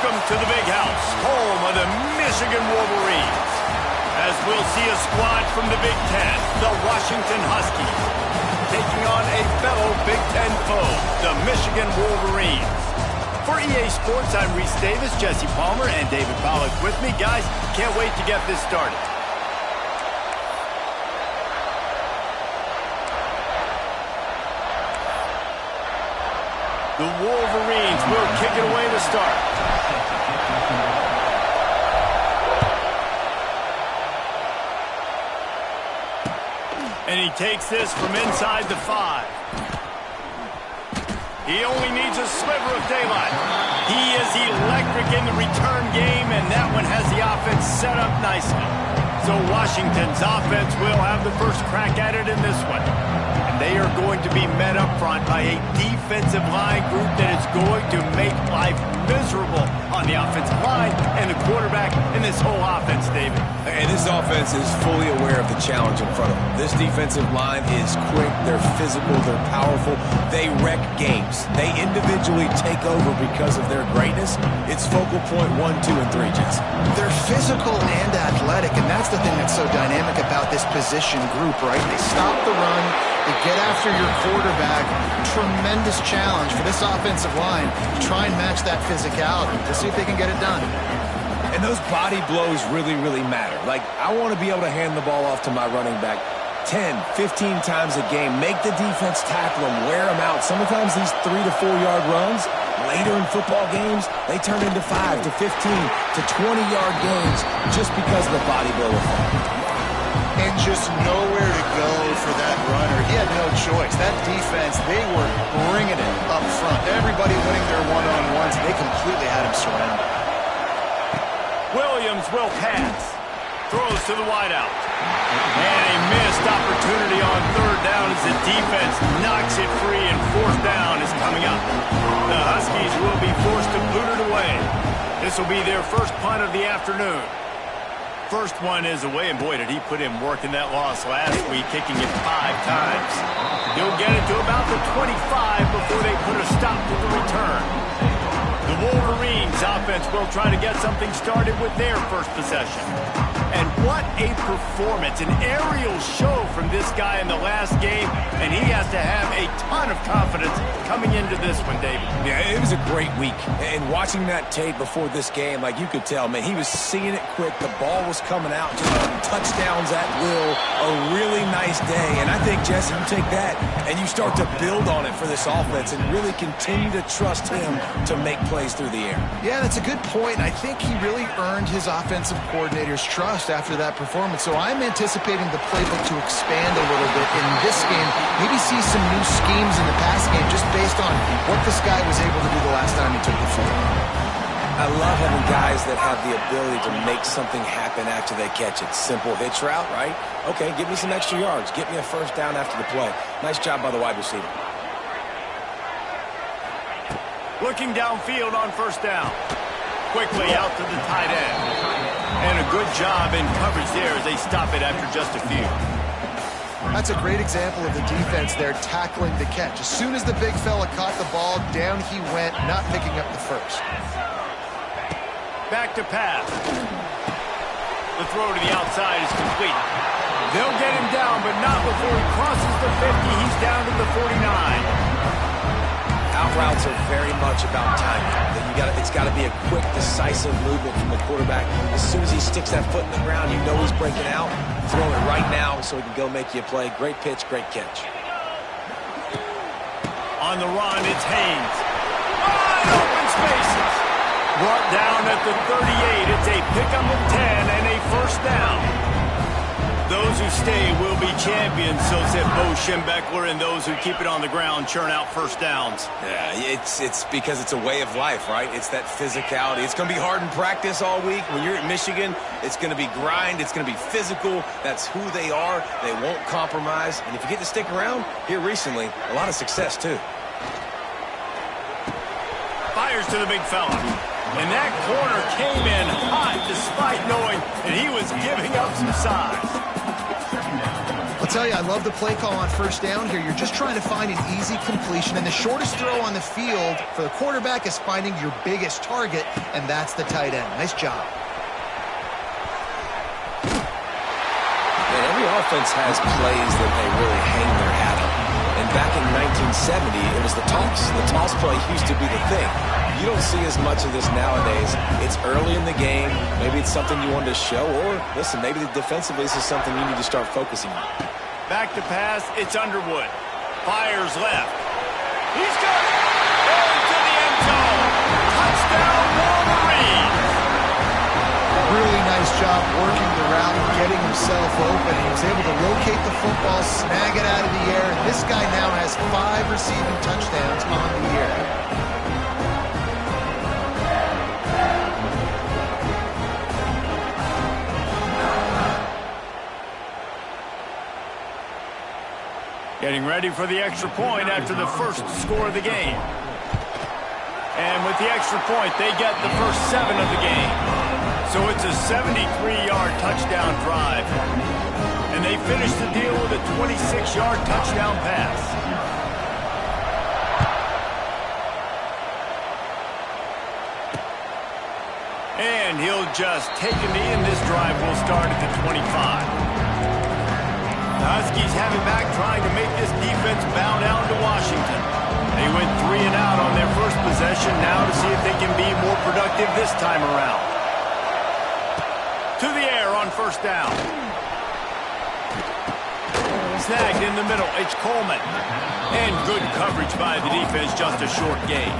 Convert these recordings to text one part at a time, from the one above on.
Welcome to the big house, home of the Michigan Wolverines. As we'll see a squad from the Big Ten, the Washington Huskies, taking on a fellow Big Ten foe, the Michigan Wolverines. For EA Sports, I'm Reese Davis, Jesse Palmer, and David Pollack with me. Guys, can't wait to get this started. The Wolverines will kick it away to start. And he takes this from inside the 5. He only needs a sliver of daylight. He is electric in the return game, and that one has the offense set up nicely. So Washington's offense will have the first crack at it in this one. And they are going to be met up front by a defensive line group that is going to make life miserable on the offensive line and the quarterback in this whole offense, David. And this offense is fully aware of the challenge in front of them. This defensive line is quick, they're physical, they're powerful, they wreck games. They individually take over because of their greatness. It's focal point 1, 2, and 3, Jesse. They're physical and athletic, and that's the thing that's so dynamic about this position group, right? They stop the run, they get after your quarterback. Tremendous challenge for this offensive line to try and match that physicality. We'll see if they can get it done. And those body blows really, really matter. Like, I want to be able to hand the ball off to my running back 10, 15 times a game. Make the defense tackle them, wear them out. Sometimes these 3 to 4 yard runs, later in football games, they turn into 5 to 15 to 20-yard gains just because of the body blow effect. And just nowhere to go for that runner. He had no choice. That defense, they were bringing it up front. Everybody winning their one-on-ones. They completely had him surrounded. Williams will pass. Throws to the wideout. And a missed opportunity on third down as the defense knocks it free, and fourth down is coming up. The Huskies will be forced to boot it away. This will be their first punt of the afternoon. First one is away, and boy, did he put in work in that loss last week, kicking it 5 times. He'll get it to about the 25 before they put a stop to the return. The Wolverines offense will try to get something started with their first possession. And what a performance, an aerial show from this guy in the last game, and he has to have a ton of confidence coming into this one, David. Yeah, it was a great week. And watching that tape before this game, like, you could tell, man, he was seeing it quick. The ball was coming out, just touchdowns at will. A really nice day. And I think, Jesse, you take that and you start to build on it for this offense and really continue to trust him to make plays through the air. Yeah, that's a good point. I think he really earned his offensive coordinator's trust after that performance. So I'm anticipating the playbook to expand a little bit in this game. Maybe see some new schemes in the pass game just based on what this guy was able to do the last time he took the field. I love having guys that have the ability to make something happen after they catch it. Simple hitch route, right? Okay, give me some extra yards. Get me a first down after the play. Nice job by the wide receiver. Looking downfield on first down. Quickly out to the tight end. And a good job in coverage there as they stop it after just a few. That's a great example of the defense there tackling the catch. As soon as the big fella caught the ball, down he went, not picking up the first. Back to pass. The throw to the outside is complete. They'll get him down, but not before he crosses the 50. He's down to the 49. Out routes are very much about timing. It's got to be a quick, decisive movement from the quarterback. As soon as he sticks that foot in the ground, you know he's breaking out. Throw it right now so he can go make you a play. Great pitch, great catch. On the run, it's Haynes. Wide open spaces. Brought down at the 38. It's a pickup of 10 and a first down. Those who stay will be champions, so said Bo Schembechler, and those who keep it on the ground churn out first downs. Yeah, it's because it's a way of life, right? It's that physicality. It's going to be hard in practice all week. When you're at Michigan, it's going to be grind. It's going to be physical. That's who they are. They won't compromise. And if you get to stick around, here recently, a lot of success, too. Fires to the big fella. And that corner came in hot despite knowing that he was giving up some size. tell you, I love the play call on first down here. You're just trying to find an easy completion, and the shortest throw on the field for the quarterback is finding your biggest target, and that's the tight end. Nice job. And every offense has plays that they really hang their hat on. And back in 1970, it was the toss. The toss play used to be the thing. You don't see as much of this nowadays. It's early in the game. Maybe it's something you wanted to show, or listen, maybe defensively this is something you need to start focusing on. Back to pass, it's Underwood. Fires left. He's got it! Into the end zone. Touchdown, Wolverine! Really nice job working the route and getting himself open. He was able to locate the football, snag it out of the air, and this guy now has 5 receiving touchdowns on the year. Getting ready for the extra point after the first score of the game. And with the extra point, they get the first 7 of the game. So it's a 73-yard touchdown drive. And they finish the deal with a 26-yard touchdown pass. And he'll just take a knee, and this drive will start at the 25. The Huskies have it back, trying to make this defense bow down to Washington. They went 3 and out on their first possession, now to see if they can be more productive this time around. To the air on first down. Snagged in the middle, it's Coleman. And good coverage by the defense, just a short gain.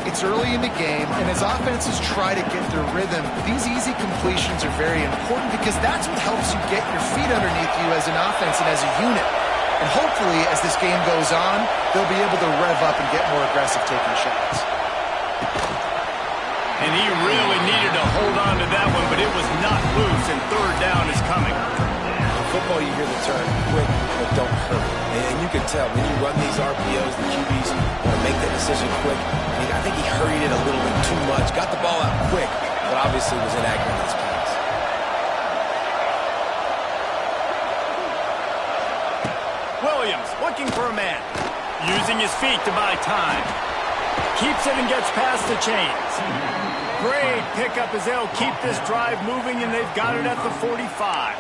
It's early in the game, and as offenses try to get their rhythm, these easy completions are very important because that's what helps you get your feet underneath you as an offense and as a unit. And hopefully, as this game goes on, they'll be able to rev up and get more aggressive taking shots. And he really needed to hold on to that one, but it was not loose, and third down is coming. In football, you hear the term quick, but don't hurry. And you can tell when you run these RPOs, the QBs want to make that decision quick. I think he hurried it a little bit too much. Got the ball out quick, but obviously was inaccurate in his pass. Williams looking for a man. Using his feet to buy time. Keeps it and gets past the chains. Great pickup as they'll keep this drive moving, and they've got it at the 45.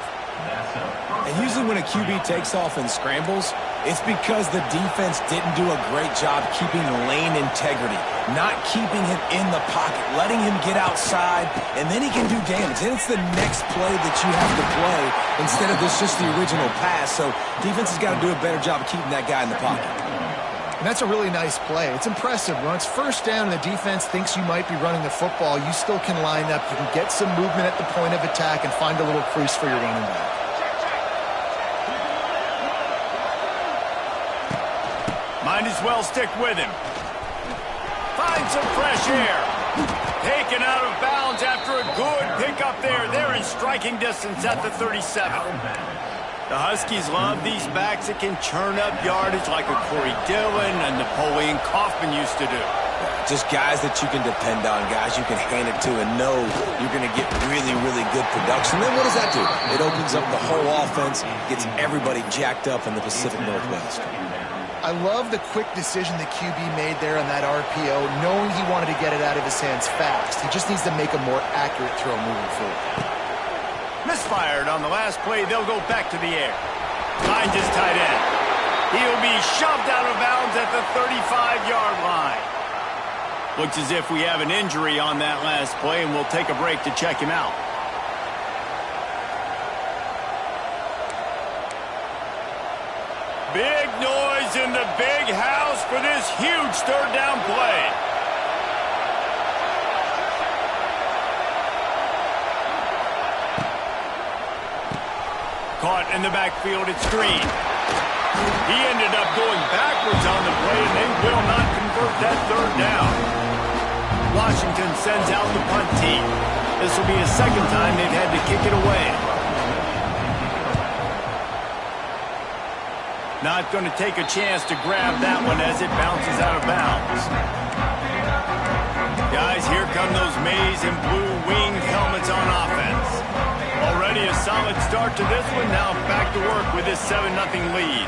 And usually when a QB takes off and scrambles, it's because the defense didn't do a great job keeping lane integrity, not keeping him in the pocket, letting him get outside, and then he can do damage. Then it's the next play that you have to play instead of just the original pass. So defense has got to do a better job of keeping that guy in the pocket. And that's a really nice play. It's impressive. When it's first down and the defense thinks you might be running the football, you still can line up. You can get some movement at the point of attack and find a little crease for your running back. Might as well stick with him. Find some fresh air. Taken out of bounds after a good pickup there. They're in striking distance at the 37. The Huskies love these backs that can churn up yardage like a Corey Dillon and Napoleon Kaufman used to do. Just guys that you can depend on, guys you can hand it to and know you're going to get really, really good production. Then what does that do? It opens up the whole offense, gets everybody jacked up in the Pacific Northwest. I love the quick decision the QB made there on that RPO, knowing he wanted to get it out of his hands fast. He just needs to make a more accurate throw moving forward. Misfired on the last play. They'll go back to the air. Finds his tight end. He'll be shoved out of bounds at the 35-yard line. Looks as if we have an injury on that last play, and we'll take a break to check him out. Big noise in the big house for this huge third down play. Caught in the backfield, it's Green. He ended up going backwards on the play, and they will not convert that third down. Washington sends out the punt team. This will be a second time they've had to kick it away. Not going to take a chance to grab that one as it bounces out of bounds. Guys, here come those maize and blue winged helmets on offense. Already a solid solid start to this one. Now back to work with this 7-0 lead.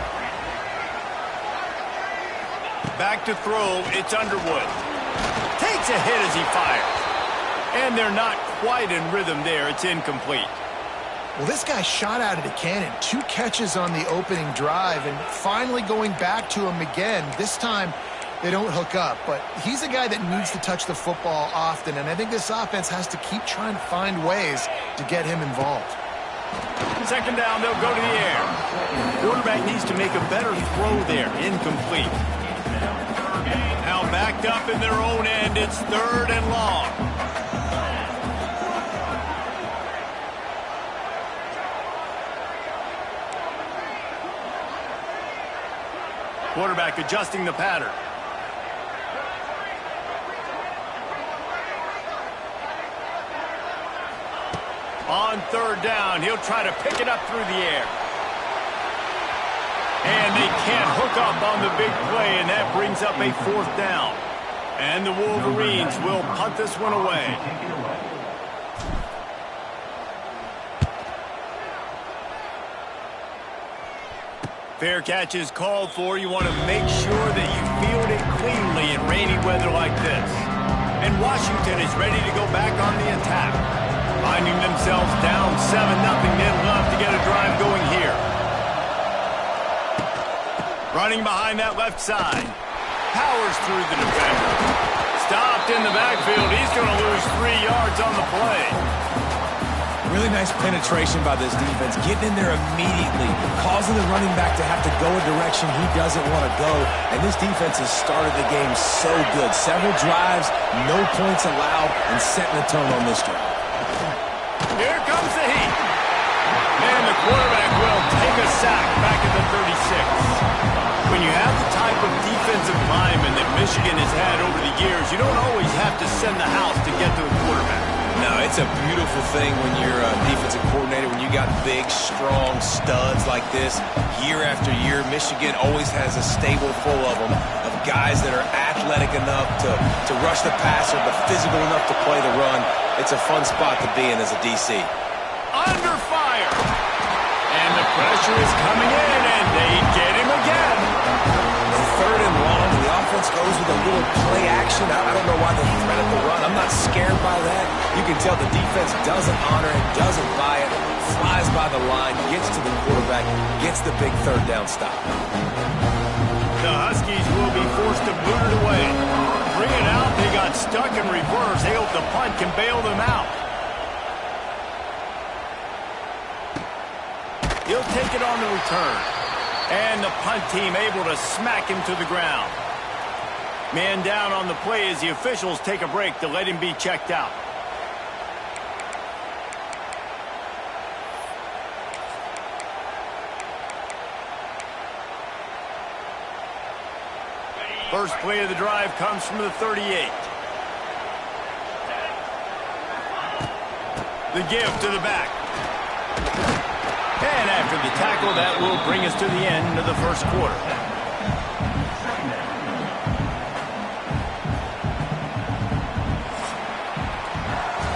Back to throw. It's Underwood. Takes a hit as he fires. And they're not quite in rhythm there. It's incomplete. Well, this guy shot out of the cannon. 2 catches on the opening drive, and finally going back to him again. This time, they don't hook up, but he's a guy that needs to touch the football often, and I think this offense has to keep trying to find ways to get him involved. Second down, they'll go to the air. Quarterback needs to make a better throw there. Incomplete. Now backed up in their own end. It's 3rd and long. Quarterback adjusting the pattern. On 3rd down, he'll try to pick it up through the air. And they can't hook up on the big play, and that brings up a 4th down. And the Wolverines will punt this one away. Fair catch is called for. You want to make sure that you field it cleanly in rainy weather like this. And Washington is ready to go back on the attack. Finding themselves down 7-0, they'd love to get a drive going here. Running behind that left side. Powers through the defender. Stopped in the backfield. He's going to lose 3 yards on the play. Really nice penetration by this defense, getting in there immediately, causing the running back to have to go a direction he doesn't want to go. And this defense has started the game so good. Several drives, no points allowed, and setting the tone on this drive. Here comes the heat. And the quarterback will take a sack back at the 36. When you have the type of defensive lineman that Michigan has had over the years, you don't always have to send the house to get to the quarterback. No, it's a beautiful thing when you're a defensive coordinator, when you got big, strong studs like this. Year after year, Michigan always has a stable full of them, of guys that are athletic enough to rush the passer, but physical enough to play the run. It's a fun spot to be in as a DC. Under fire. And the pressure is coming in, and they get him again. 3rd and long, the offense goes with a little play action. I don't know why they threat at the run. I'm not scared by that. You can tell the defense doesn't honor it, doesn't buy it, flies by the line, gets to the quarterback, gets the big 3rd down stop. The Huskies will be forced to boot it away. Bring it out. They got stuck in reverse. They hope the punt can bail them out. He'll take it on the return. And the punt team able to smack him to the ground. Man down on the play as the officials take a break to let him be checked out. First play of the drive comes from the 38. The give to the back. And after the tackle, that will bring us to the end of the first quarter.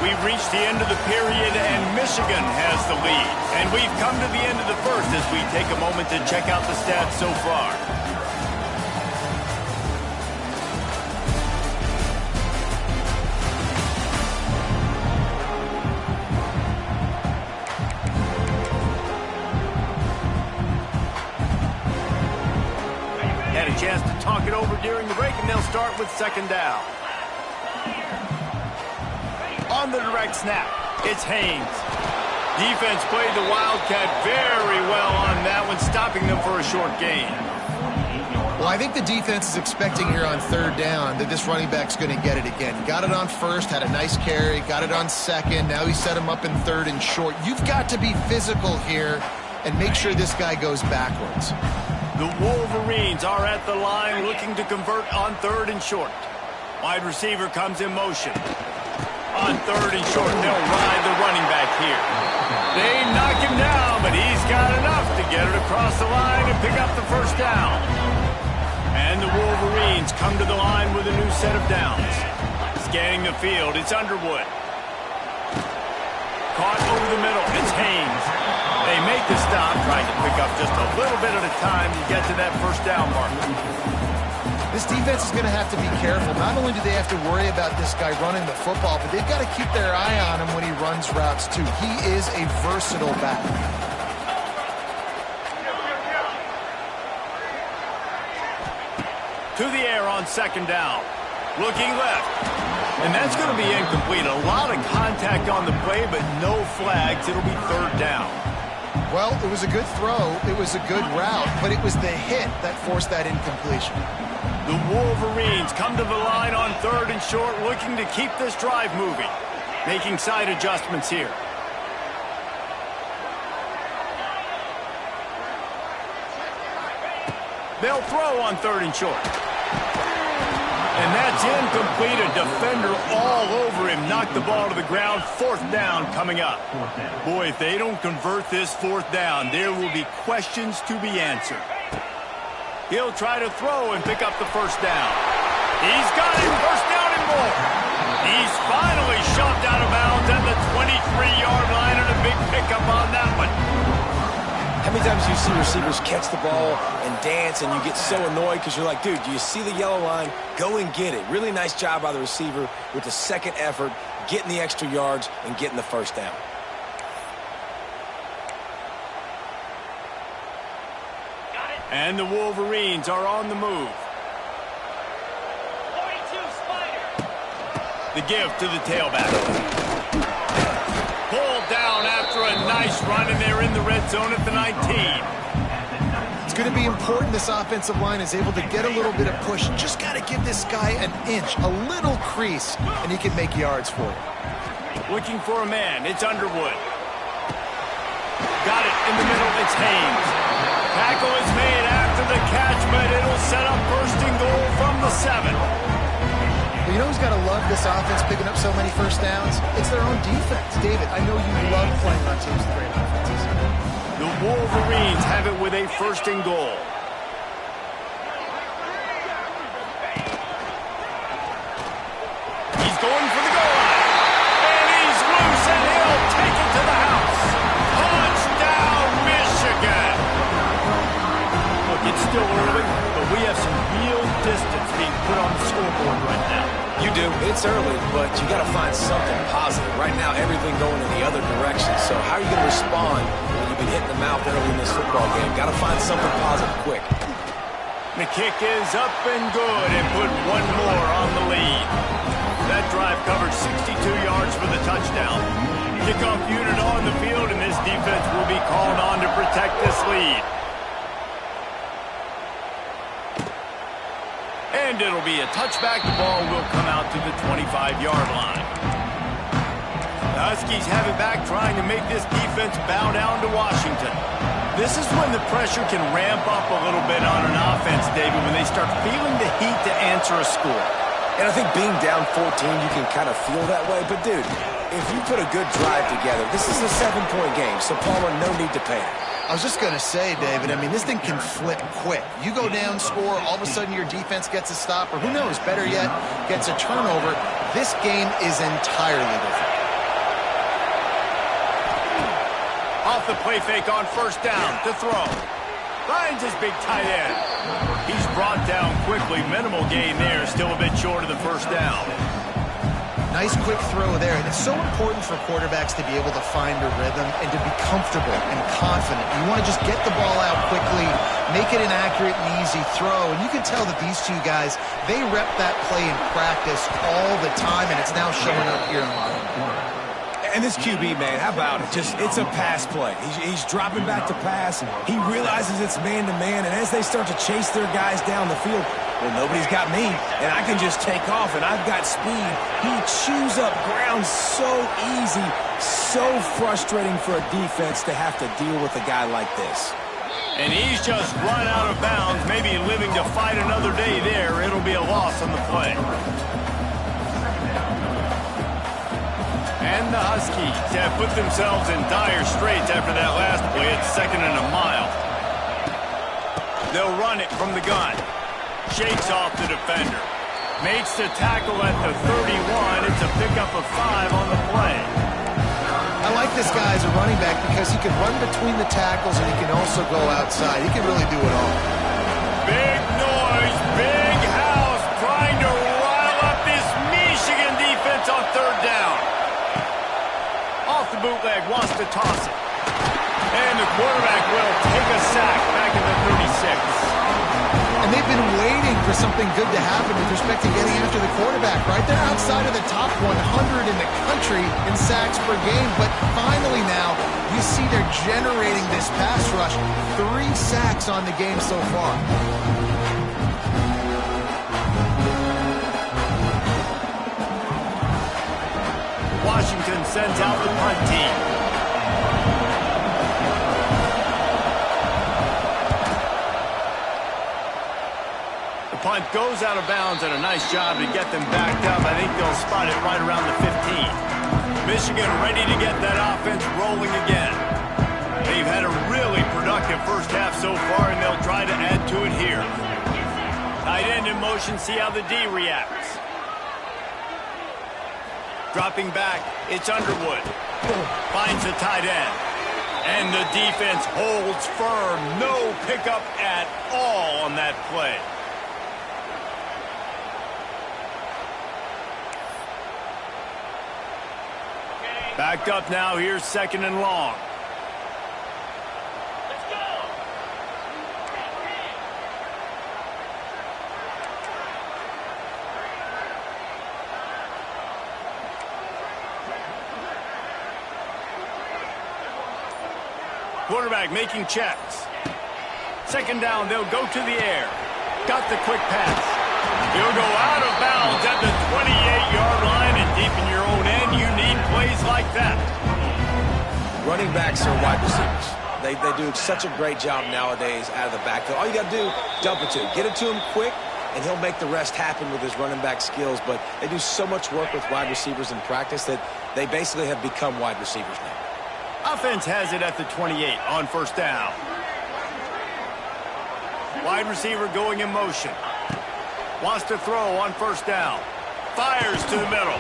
We've reached the end of the period, and Michigan has the lead. And we've come to the end of the first as we take a moment to check out the stats so far. Had a chance to talk it over during the break, and they'll start with 2nd down. On the direct snap, it's Haynes. Defense played the Wildcat very well on that one, stopping them for a short gain. Well, I think the defense is expecting here on 3rd down that this running back's going to get it again. Got it on 1st, had a nice carry, got it on 2nd. Now he set him up in 3rd and short. You've got to be physical here and make sure this guy goes backwards. The Wolverines are at the line looking to convert on 3rd and short. Wide receiver comes in motion. On 3rd and short, they'll ride the running back here. They knock him down, but he's got enough to get it across the line and pick up the 1st down. And the Wolverines come to the line with a new set of downs. Scanning the field, it's Underwood. Caught over the middle, it's Haynes. make the stop, trying to pick up just a little bit at a time to get to that first down mark. This defense is going to have to be careful. Not only do they have to worry about this guy running the football, but they've got to keep their eye on him when he runs routes, too. He is a versatile back. To the air on second down. Looking left. And that's going to be incomplete. A lot of contact on the play, but no flags. It'll be third down. Well, it was a good throw. It was a good route, but it was the hit that forced that incompletion. The Wolverines come to the line on third and short, looking to keep this drive moving. Making side adjustments here. They'll throw on third and short. And that's incomplete. A defender all over him. Knocked the ball to the ground. Fourth down coming up. Boy, if they don't convert this fourth down, there will be questions to be answered. He'll try to throw and pick up the first down. He's got it. First down and more. He's finally shoved out of bounds at the 23-yard line, and a big pickup on that one. How many times do you see receivers catch the ball and dance and you get so annoyed because you're like, dude, do you see the yellow line? Go and get it. Really nice job by the receiver with the second effort, getting the extra yards and getting the first down. And the Wolverines are on the move. 42 Spider. The give to the tailback. Pulled down after a nice run, and they're in the red zone at the 19. It's going to be important this offensive line is able to get a little bit of push. Just got to give this guy an inch, a little crease, and he can make yards for it. Looking for a man. It's Underwood. Got it in the middle. It's Haynes. Tackle is made after the catch, but it'll set up first and goal from the 7. You know who's got to love this offense picking up so many first downs? It's their own defense. David, I know you love playing on teams with great offenses. The Wolverines have it with a first and goal. He's going for the goal line. And he's loose, and he'll take it to the house. Touchdown, Michigan. Look, it's still early, but we have some real distance being put on the scoreboard right now. You do. It's early, but you got to find something positive. Right now, everything going in the other direction. So how are you going to respond when you've been hit in the mouth early in this football game? Got to find something positive quick. The kick is up and good, and put one more on the lead. That drive covered 62 yards for the touchdown. Kickoff unit on the field, and this defense will be called on to protect this lead. And it'll be a touchback. The ball will come out to the 25-yard line. The Huskies have it back, trying to make this defense bow down to Washington. This is when the pressure can ramp up a little bit on an offense, David, when they start feeling the heat to answer a score. And I think being down 14, you can kind of feel that way. But, dude, if you put a good drive together, this is a 7-point game, so Palmer, no need to panic. I was just going to say, David, I mean, this thing can flip quick. You go down, score, all of a sudden your defense gets a stop, or who knows, better yet, gets a turnover. This game is entirely different. Off the play fake on first down to throw. Finds his big tight end. He's brought down quickly. Minimal gain there. Still a bit short of the first down. Nice quick throw there. And it's so important for quarterbacks to be able to find a rhythm and to be comfortable and confident. You want to just get the ball out quickly, make it an accurate and easy throw. And you can tell that these two guys, they rep that play in practice all the time, and it's now showing up here in the game. And this QB, man, how about it? It's a pass play. He's dropping back to pass. He realizes it's man-to-man, and as they start to chase their guys down the field, well, nobody's got me, and I can just take off, and I've got speed. He chews up ground so easy, so frustrating for a defense to have to deal with a guy like this. And he's just run out of bounds, maybe living to fight another day there. It'll be a loss on the play. And the Huskies have put themselves in dire straits after that last play. It's 2nd and a mile. They'll run it from the gun. Shakes off the defender. Makes the tackle at the 31. It's a pickup of 5 on the play. I like this guy as a running back because he can run between the tackles and he can also go outside. He can really do it all. Big noise, big house, trying to rile up this Michigan defense on third down. Off the bootleg, wants to toss it. And the quarterback will take a sack back in the 36. And they've been waiting for something good to happen with respect to getting after the quarterback, right? They're outside of the top 100 in the country in sacks per game, but finally now you see they're generating this pass rush. 3 sacks on the game so far. Washington sends out the punt team. Punt goes out of bounds, and a nice job to get them backed up. I think they'll spot it right around the 15. Michigan ready to get that offense rolling again. They've had a really productive first half so far, and they'll try to add to it here. Tight end in motion, see how the D reacts. Dropping back, it's Underwood. Finds the tight end. And the defense holds firm. No pickup at all on that play. Backed up now, here's 2nd and long. Let's go. Quarterback making checks. 2nd down, they'll go to the air. Got the quick pass. He'll go out of bounds at the 28-yard line, and deep in your own end, you need plays like that. Running backs are wide receivers. They do such a great job nowadays out of the backfield. All you got to do, dump it to him. Get it to him quick, and he'll make the rest happen with his running back skills. But they do so much work with wide receivers in practice that they basically have become wide receivers now. Offense has it at the 28 on 1st down. Wide receiver going in motion. Wants to throw on 1st down. Fires to the middle.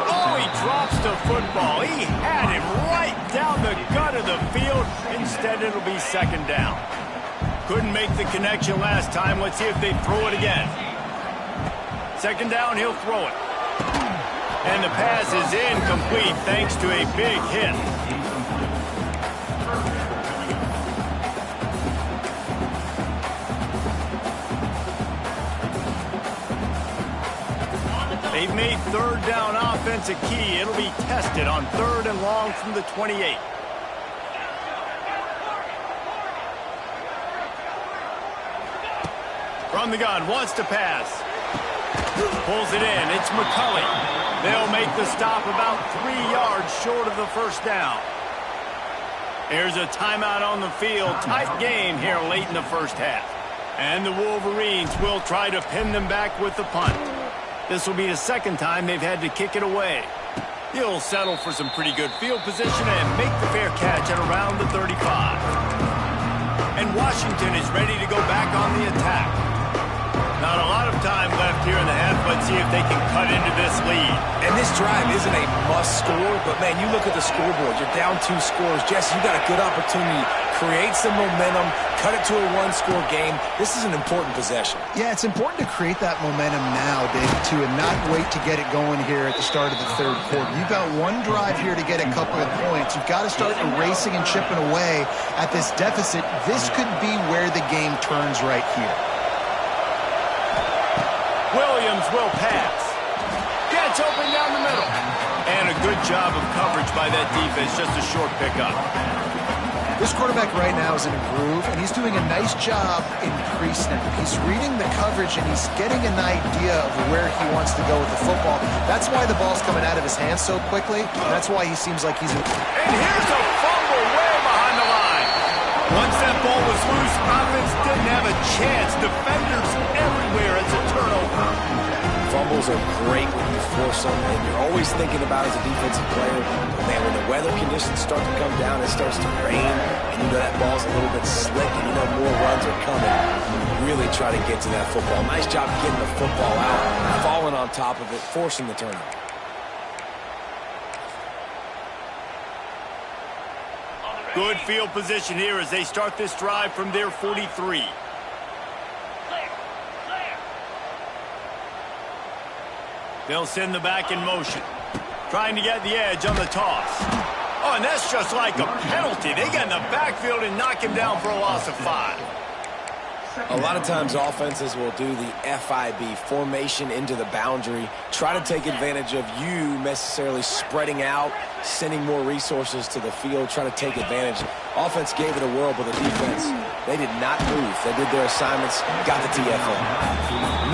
Oh, he drops the football. He had him right down the gut of the field. Instead, it'll be 2nd down. Couldn't make the connection last time. Let's see if they throw it again. 2nd down, he'll throw it. And the pass is incomplete thanks to a big hit. They've made 3rd down offense a key. It'll be tested on 3rd and long from the 28. From the gun, wants to pass. Pulls it in. It's McCulley. They'll make the stop about 3 yards short of the 1st down. Here's a timeout on the field. Tight game here late in the first half. And the Wolverines will try to pin them back with the punt. This will be the 2nd time they've had to kick it away. He'll settle for some pretty good field position and make the fair catch at around the 35. And Washington is ready to go back on the attack. Not a lot of time left here in the half. Let's see if they can cut into this lead. And this drive isn't a must score, but man, you look at the scoreboard. You're down 2 scores. Jesse, you got a good opportunity. Create some momentum. Cut it to a 1-score game. This is an important possession. Yeah, it's important to create that momentum now, Dave, too, and not wait to get it going here at the start of the 3rd quarter. You've got 1 drive here to get a couple of points. You've got to start erasing and chipping away at this deficit. This could be where the game turns right here. Williams will pass. Gets open down the middle. And a good job of coverage by that defense. Just a short pickup. This quarterback right now is in a groove, and he's doing a nice job in pre-snap. He's reading the coverage, and he's getting an idea of where he wants to go with the football. That's why the ball's coming out of his hands so quickly, and that's why he seems like he's... And here's a fumble way behind the line. Once that ball was loose, offense didn't have a chance. Defenders everywhere. It's a turnover. Fumbles are great when you force them, and you're always thinking about it as a defensive player. But man, when the weather conditions start to come down, it starts to rain, and you know that ball's a little bit slick, and you know more runs are coming. Really try to get to that football. Nice job getting the football out, falling on top of it, forcing the turnover. Good field position here as they start this drive from their 43. They'll send the back in motion. Trying to get the edge on the toss. Oh, and that's just like a penalty. They get in the backfield and knock him down for a loss of 5. A lot of times offenses will do the FIB, formation into the boundary, try to take advantage of you necessarily spreading out, sending more resources to the field, try to take advantage. Offense gave it a whirl, but the defense, they did not move. They did their assignments, got the TFL.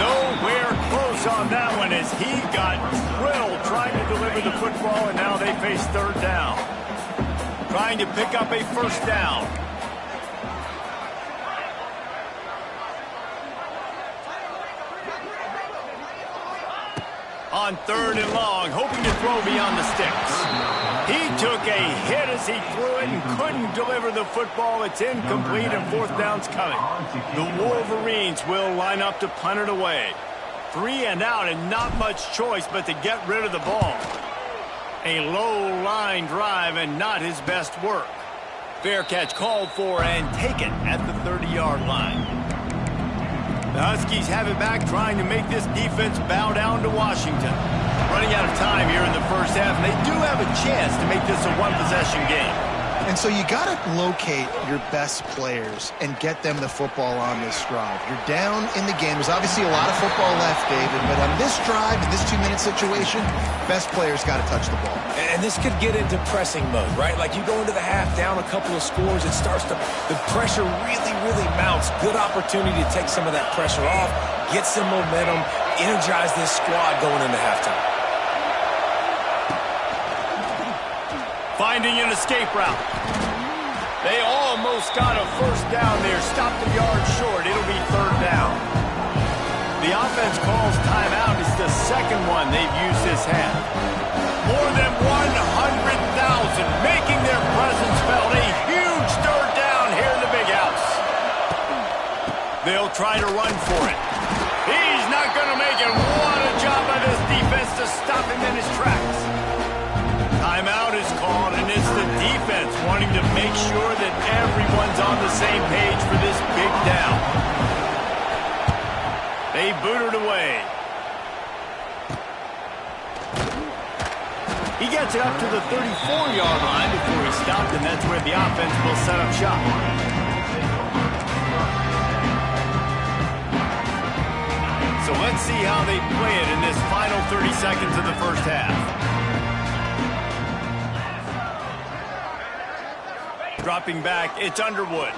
Nowhere close on that one as he got drilled trying to deliver the football, and now they face third down. Trying to pick up a first down. On third and long, hoping to throw beyond the sticks. He took a hit as he threw it and couldn't deliver the football. It's incomplete and fourth down's coming. The Wolverines will line up to punt it away. 3 and out and not much choice but to get rid of the ball. A low line drive and not his best work. Fair catch called for and taken at the 30-yard line. The Huskies have it back, trying to make this defense bow down to Washington. Running out of time here in the first half, and they do have a chance to make this a one-possession game. And so you got to locate your best players and get them the football on this drive. You're down in the game. There's obviously a lot of football left, David, but on this drive, in this 2-minute situation, best players got to touch the ball. And this could get into pressing mode, right? Like you go into the half down a couple of scores, it starts to, the pressure really mounts. Good opportunity to take some of that pressure off, get some momentum, energize this squad going into halftime. Finding an escape route. They almost got a first down there. Stopped a yard short. It'll be third down. The offense calls timeout. It's the second one they've used this half. More than 100,000 making their presence felt. A huge third down here in the big house. They'll try to run for it. He's not going to make it. What a job by this defense to stop him in his tracks. Timeout is called, and it's the defense wanting to make sure that everyone's on the same page for this big down. They boot it away. He gets it up to the 34-yard line before he stopped, and that's where the offense will set up shop. So let's see how they play it in this final 30 seconds of the first half. Dropping back, it's Underwood.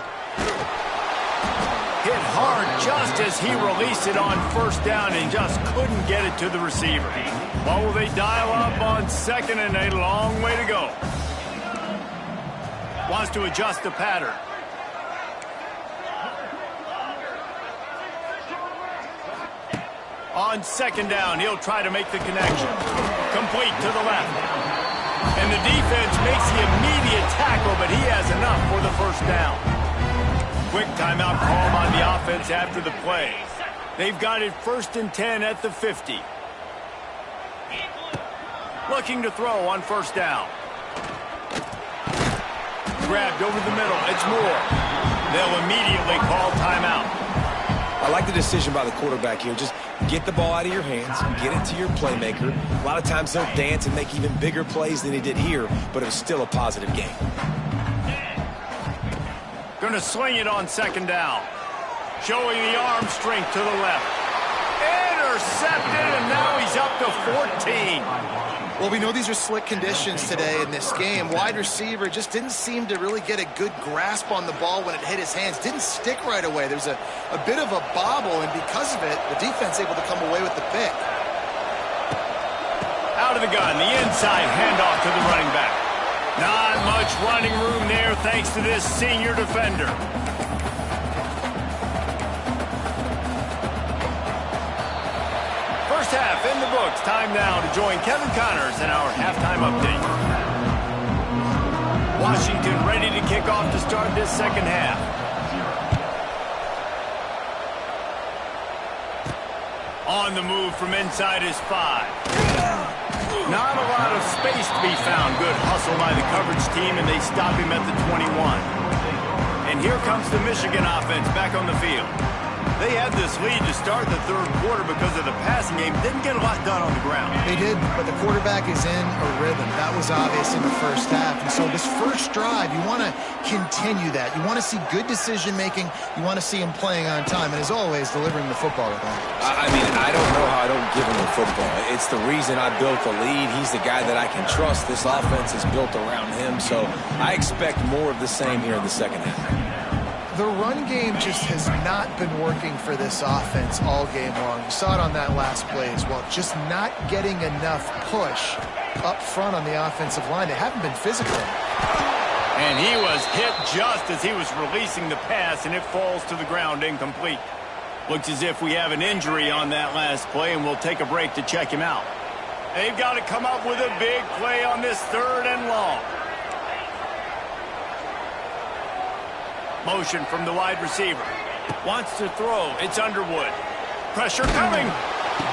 Hit hard just as he released it on first down and just couldn't get it to the receiver. What will they dial up on second and a long way to go? Wants to adjust the pattern. On second down, he'll try to make the connection. Complete to the left. And the defense makes the immediate tackle, but he has enough for the first down. Quick timeout call on the offense after the play. They've got it 1st and 10 at the 50. Looking to throw on first down. Grabbed over the middle. It's Moore. They'll immediately call timeout. I like the decision by the quarterback here. Just get the ball out of your hands, get it to your playmaker. A lot of times they'll dance and make even bigger plays than he did here, but it was still a positive game. Going to sling it on second down. Showing the arm strength to the left. Intercepted, and now he's up to 14. Well, we know these are slick conditions today in this game. Wide receiver just didn't seem to really get a good grasp on the ball when it hit his hands. Didn't stick right away. There's a bit of a bobble, and because of it, the defense able to come away with the pick. Out of the gun, the inside handoff to the running back. Not much running room there thanks to this senior defender. First half in the books. Time now to join Kevin Connors in our halftime update. Washington ready to kick off to start this second half. On the move from inside his 5. Not a lot of space to be found. Good hustle by the coverage team, and they stop him at the 21. And here comes the Michigan offense back on the field. They had this lead to start the third quarter because of the passing game. Didn't get a lot done on the ground. They did, but the quarterback is in a rhythm. That was obvious in the first half. And so this first drive, you want to continue that. You want to see good decision-making. You want to see him playing on time. And as always, delivering the football with that. I mean, I don't know how I don't give him the football. It's the reason I built the lead. He's the guy that I can trust. This offense is built around him. So I expect more of the same here in the second half. The run game just has not been working for this offense all game long. You saw it on that last play as well. Just not getting enough push up front on the offensive line. They haven't been physical. And he was hit just as he was releasing the pass, and it falls to the ground incomplete. Looks as if we have an injury on that last play, and we'll take a break to check him out. They've got to come up with a big play on this 3rd and long. Motion from the wide receiver. Wants to throw. It's Underwood. Pressure coming.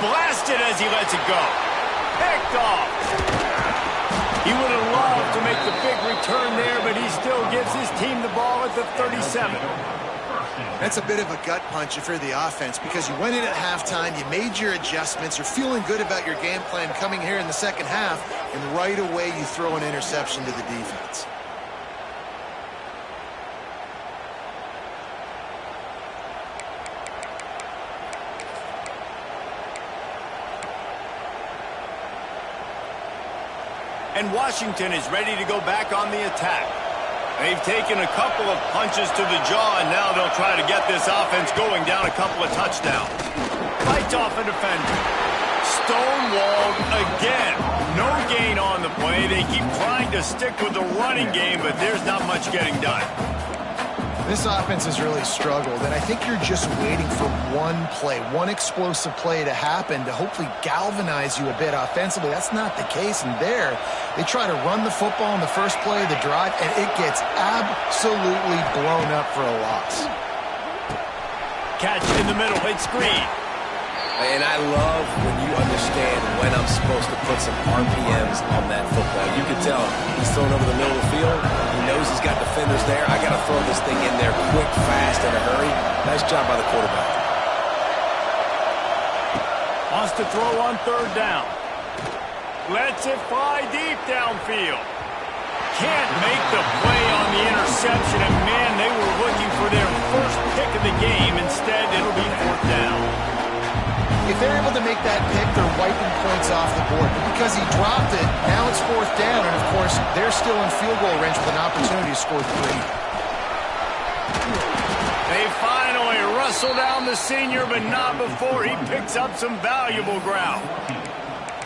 Blasted as he lets it go. Picked off. He would have loved to make the big return there, but he still gives his team the ball at the 37. That's a bit of a gut punch for the offense because you went in at halftime, you made your adjustments, you're feeling good about your game plan coming here in the second half, and right away you throw an interception to the defense. And Washington is ready to go back on the attack. They've taken a couple of punches to the jaw, and now they'll try to get this offense going down a couple of touchdowns. Fights off a defender. Stonewalled again. No gain on the play. They keep trying to stick with the running game, but there's not much getting done. This offense has really struggled, and I think you're just waiting for one play, one explosive play to happen to hopefully galvanize you a bit offensively. That's not the case, and there, they try to run the football in the first play of the drive, and it gets absolutely blown up for a loss. Catch in the middle, it's Green. And I love when you understand when I'm supposed to put some RPMs on that football. You can tell he's throwing over the middle of the field. He knows he's got defenders there. I got to throw this thing in there quick, fast, in a hurry. Nice job by the quarterback. Wants to throw on 3rd down. Lets it fly deep downfield. Can't make the play on the interception, and man, they were looking for their first pick of the game. Instead, it'll be 4th down. If they're able to make that pick, they're wiping points off the board. But because he dropped it, now it's 4th down, and of course, they're still in field goal range with an opportunity to score 3. They finally wrestle down the senior, but not before he picks up some valuable ground.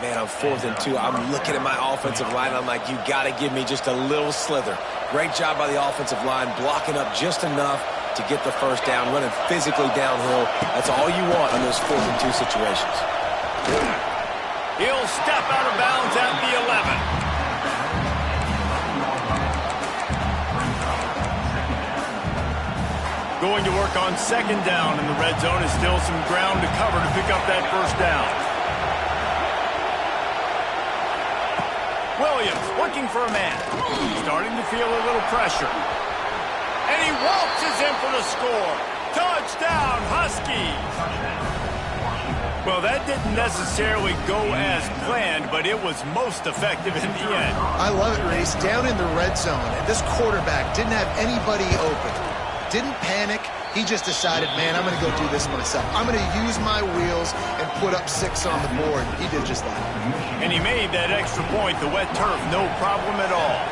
Man, I'm 4th and 2. I'm looking at my offensive line. I'm like, you got to give me just a little slither. Great job by the offensive line, blocking up just enough to get the first down, running physically downhill. That's all you want in those 4th and 2 situations. He'll step out of bounds at the 11. Going to work on 2nd down in the red zone. Is still some ground to cover to pick up that first down. Williams looking for a man. Starting to feel a little pressure. And he waltzes in for the score. Touchdown, Huskies. Well, that didn't necessarily go as planned, but it was most effective in the end. I love it, Reese. Down in the red zone, and this quarterback didn't have anybody open. Didn't panic. He just decided, man, I'm going to go do this myself. I'm going to use my wheels and put up 6 on the board. He did just that. And he made that extra point, the wet turf, no problem at all.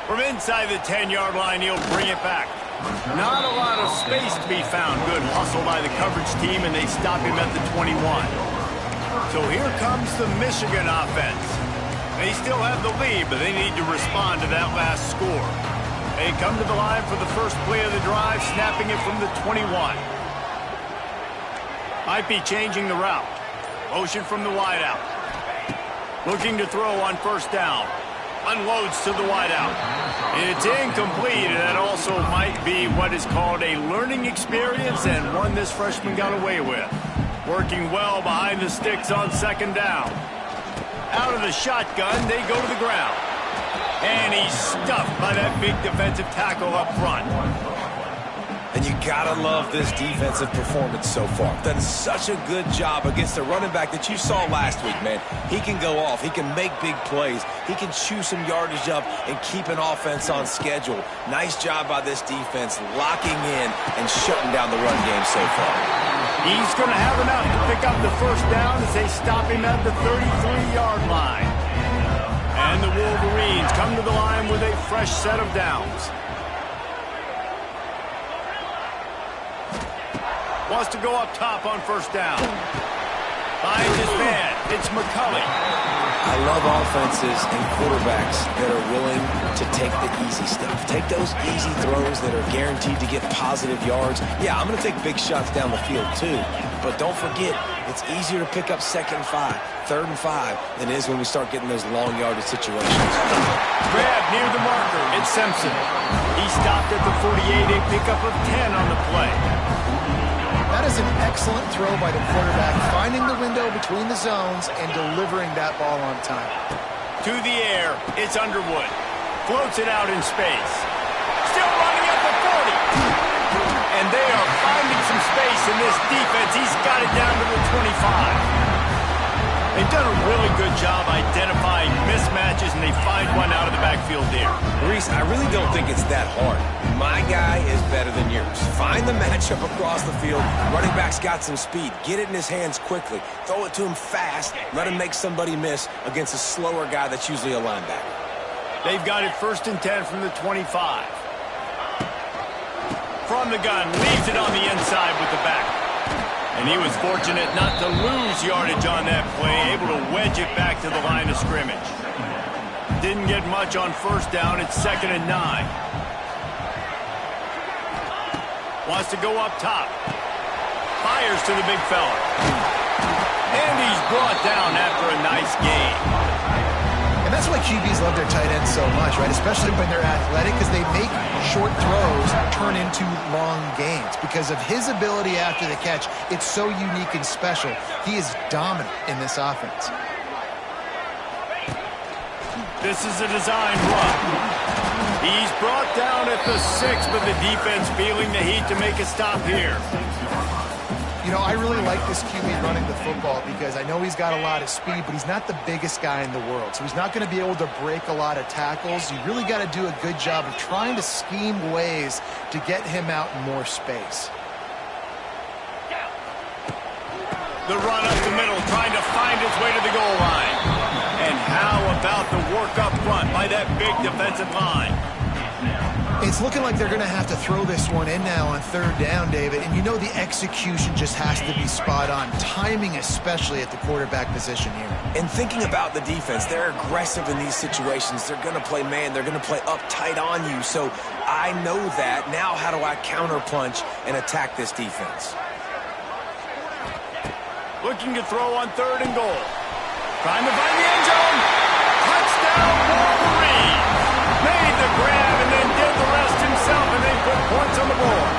From inside the 10-yard line, he'll bring it back. Not a lot of space to be found. Good hustle by the coverage team, and they stop him at the 21. So here comes the Michigan offense. They still have the lead, but they need to respond to that last score. They come to the line for the first play of the drive, snapping it from the 21. Might be changing the route. Motion from the wideout. Looking to throw on 1st down. Unloads to the wideout. It's incomplete, and that also might be what is called a learning experience, and one this freshman got away with. Working well behind the sticks on second down. Out of the shotgun, they go to the ground. And he's stuffed by that big defensive tackle up front. And you gotta love this defensive performance so far. Done such a good job against the running back that you saw last week, man. He can go off. He can make big plays. He can chew some yardage up and keep an offense on schedule. Nice job by this defense locking in and shutting down the run game so far. He's going to have enough to pick up the first down as they stop him at the 33-yard line. And the Wolverines come to the line with a fresh set of downs. Wants to go up top on first down. Finds his man. It's McCulley. I love offenses and quarterbacks that are willing to take the easy stuff. Take those easy throws that are guaranteed to get positive yards. Yeah, I'm going to take big shots down the field too. But don't forget, it's easier to pick up 2nd and 5, 3rd and 5 than it is when we start getting those long yardage situations. Grab near the marker. It's Simpson. He stopped at the 48, a pickup of 10 on the play. That is an excellent throw by the quarterback, finding the window between the zones and delivering that ball on time. To the air, it's Underwood. Floats it out in space. Still running at the 40. And they are finding some space in this defense. He's got it down to the 25. They've done a really good job identifying mismatches, and they find one out of the backfield there. Reese, I really don't think it's that hard. My guy is better than yours. Find the matchup across the field. Running back's got some speed. Get it in his hands quickly. Throw it to him fast. Let him make somebody miss against a slower guy that's usually a linebacker. They've got it 1st and 10 from the 25. From the gun, leaves it on the inside with the back. And he was fortunate not to lose yardage on that play, able to wedge it back to the line of scrimmage. Didn't get much on first down. It's 2nd and 9. Wants to go up top. Fires to the big fella. And he's brought down after a nice gain. And that's why QBs love their tight ends so much, right? Especially when they're athletic, because they make short throws turn into long gains. Because of his ability after the catch, it's so unique and special. He is dominant in this offense. This is a design run. He's brought down at the 6, but the defense feeling the heat to make a stop here. You know, I really like this QB running the football because I know he's got a lot of speed, but he's not the biggest guy in the world. So he's not going to be able to break a lot of tackles. You really got to do a good job of trying to scheme ways to get him out in more space. The run up the middle, trying to find its way to the goal line. And how about the work up front by that big defensive line? It's looking like they're going to have to throw this one in now on 3rd down, David. And you know the execution just has to be spot on. Timing especially at the quarterback position here. And thinking about the defense, they're aggressive in these situations. They're going to play man. They're going to play up tight on you. So I know that. Now how do I counterpunch and attack this defense? Looking to throw on 3rd and goal. Trying to find the end zone. Touchdown, Wolverine. Made the grab and then did the rest himself, and they put points on the board.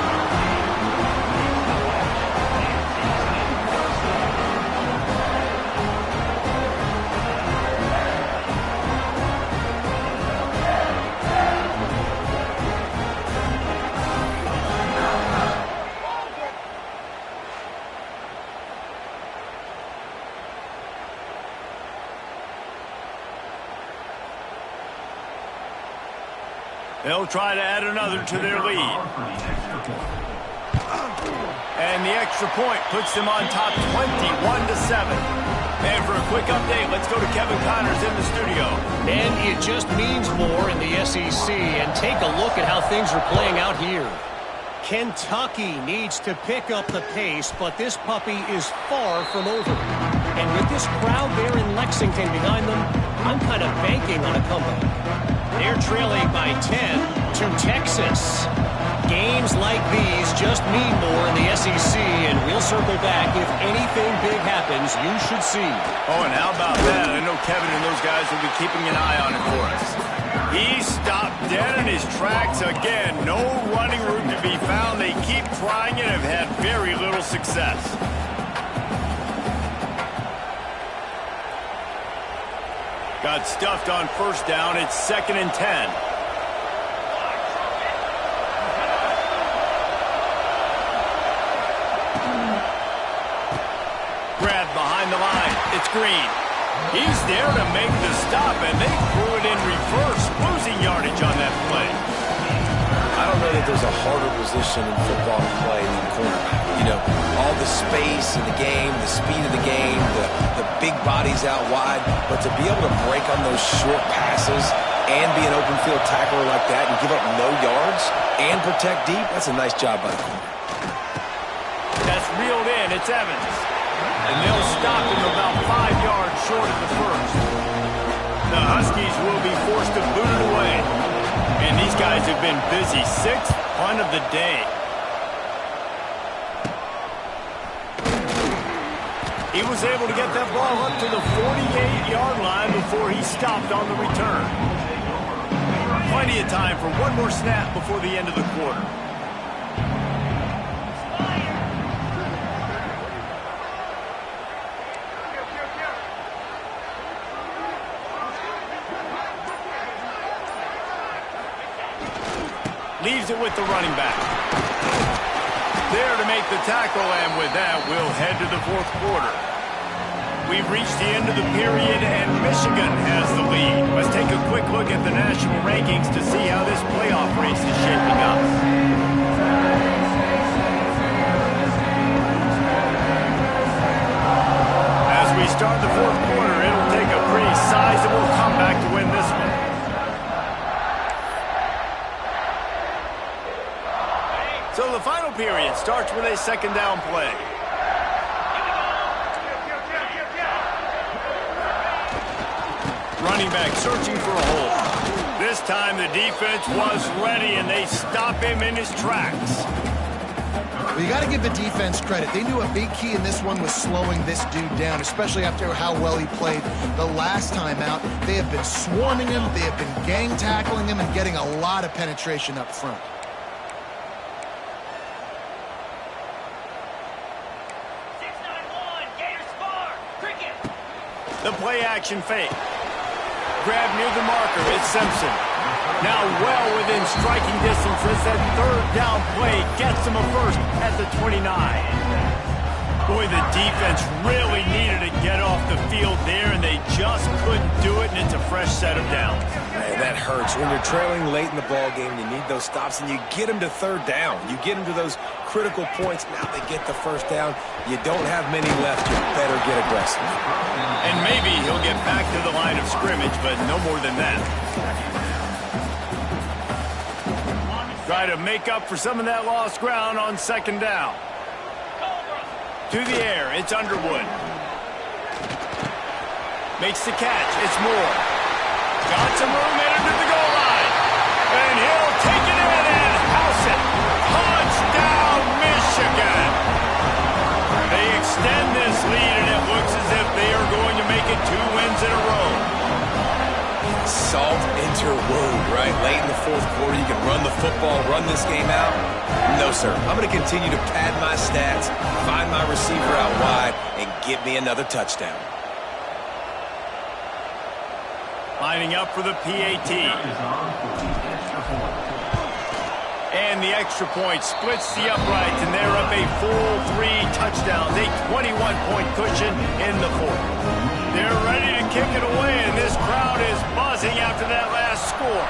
They'll try to add another to their lead. And the extra point puts them on top 21-7. And for a quick update, let's go to Kevin Connors in the studio. And it just means more in the SEC. And take a look at how things are playing out here. Kentucky needs to pick up the pace, but this puppy is far from over. And with this crowd there in Lexington behind them, I'm kind of banking on a comeback. They're trailing by 10 to Texas. Games like these just mean more in the SEC, and we'll circle back. If anything big happens, you should see. Oh, and how about that? I know Kevin and those guys will be keeping an eye on it for us. He stopped dead in his tracks again. No running room to be found. They keep trying it and have had very little success. Got stuffed on first down. It's 2nd and 10. Grab behind the line. It's Green. He's there to make the stop, and they threw it in reverse, losing yardage on that play. I don't know that there's a harder position in football to play than cornerback. You know, all the space in the game, the speed of the game, the big bodies out wide, but to be able to break on those short passes and be an open field tackler like that and give up no yards and protect deep, that's a nice job by the corner. That's reeled in. It's Evans. And they'll stop him about 5 yards short of the first. The Huskies will be forced to boot it away. And these guys have been busy. 6th punt of the day. He was able to get that ball up to the 48-yard line before he stopped on the return. Plenty of time for one more snap before the end of the quarter. Leaves it with the running back. There to make the tackle, and with that, we'll head to the 4th quarter. We've reached the end of the period, and Michigan has the lead. Let's take a quick look at the national rankings to see how this playoff race is shaping up. As we start the 4th quarter, it'll take a pretty sizable comeback to win this one. So the final period starts with a 2nd down play. Running back searching for a hole. This time the defense was ready, and they stop him in his tracks. Well, you got to give the defense credit. They knew a big key in this one was slowing this dude down, especially after how well he played the last time out. They have been swarming him, they have been gang tackling him, and getting a lot of penetration up front. The play-action fake. Grab near the marker. It's Simpson. Now well within striking distance as that 3rd down play gets him a first at the 29. Boy, the defense really needed to get off the field there, and they just couldn't do it, and it's a fresh set of downs. Man, that hurts. When you're trailing late in the ball game, you need those stops, and you get them to 3rd down. You get them to those critical points. Now they get the 1st down. You don't have many left. You better get aggressive. And maybe he'll get back to the line of scrimmage, but no more than that. Try to make up for some of that lost ground on 2nd down. To the air, it's Underwood. Makes the catch, it's Moore. Got some room headed to the goal line. And he'll take it in and house it. Touchdown, Michigan. They extend this lead, and it looks as if they are going to make it 2 wins in a row. Salt into your wound, right? Late in the 4th quarter, you can run the football, run this game out. No, sir. I'm going to continue to pad my stats, find my receiver out wide, and get me another touchdown. Lining up for the PAT. And the extra point splits the uprights, and they're up a full 3 touchdowns, a 21-point cushion in the 4th. They're ready to kick it away, and this crowd is buzzing after that last score.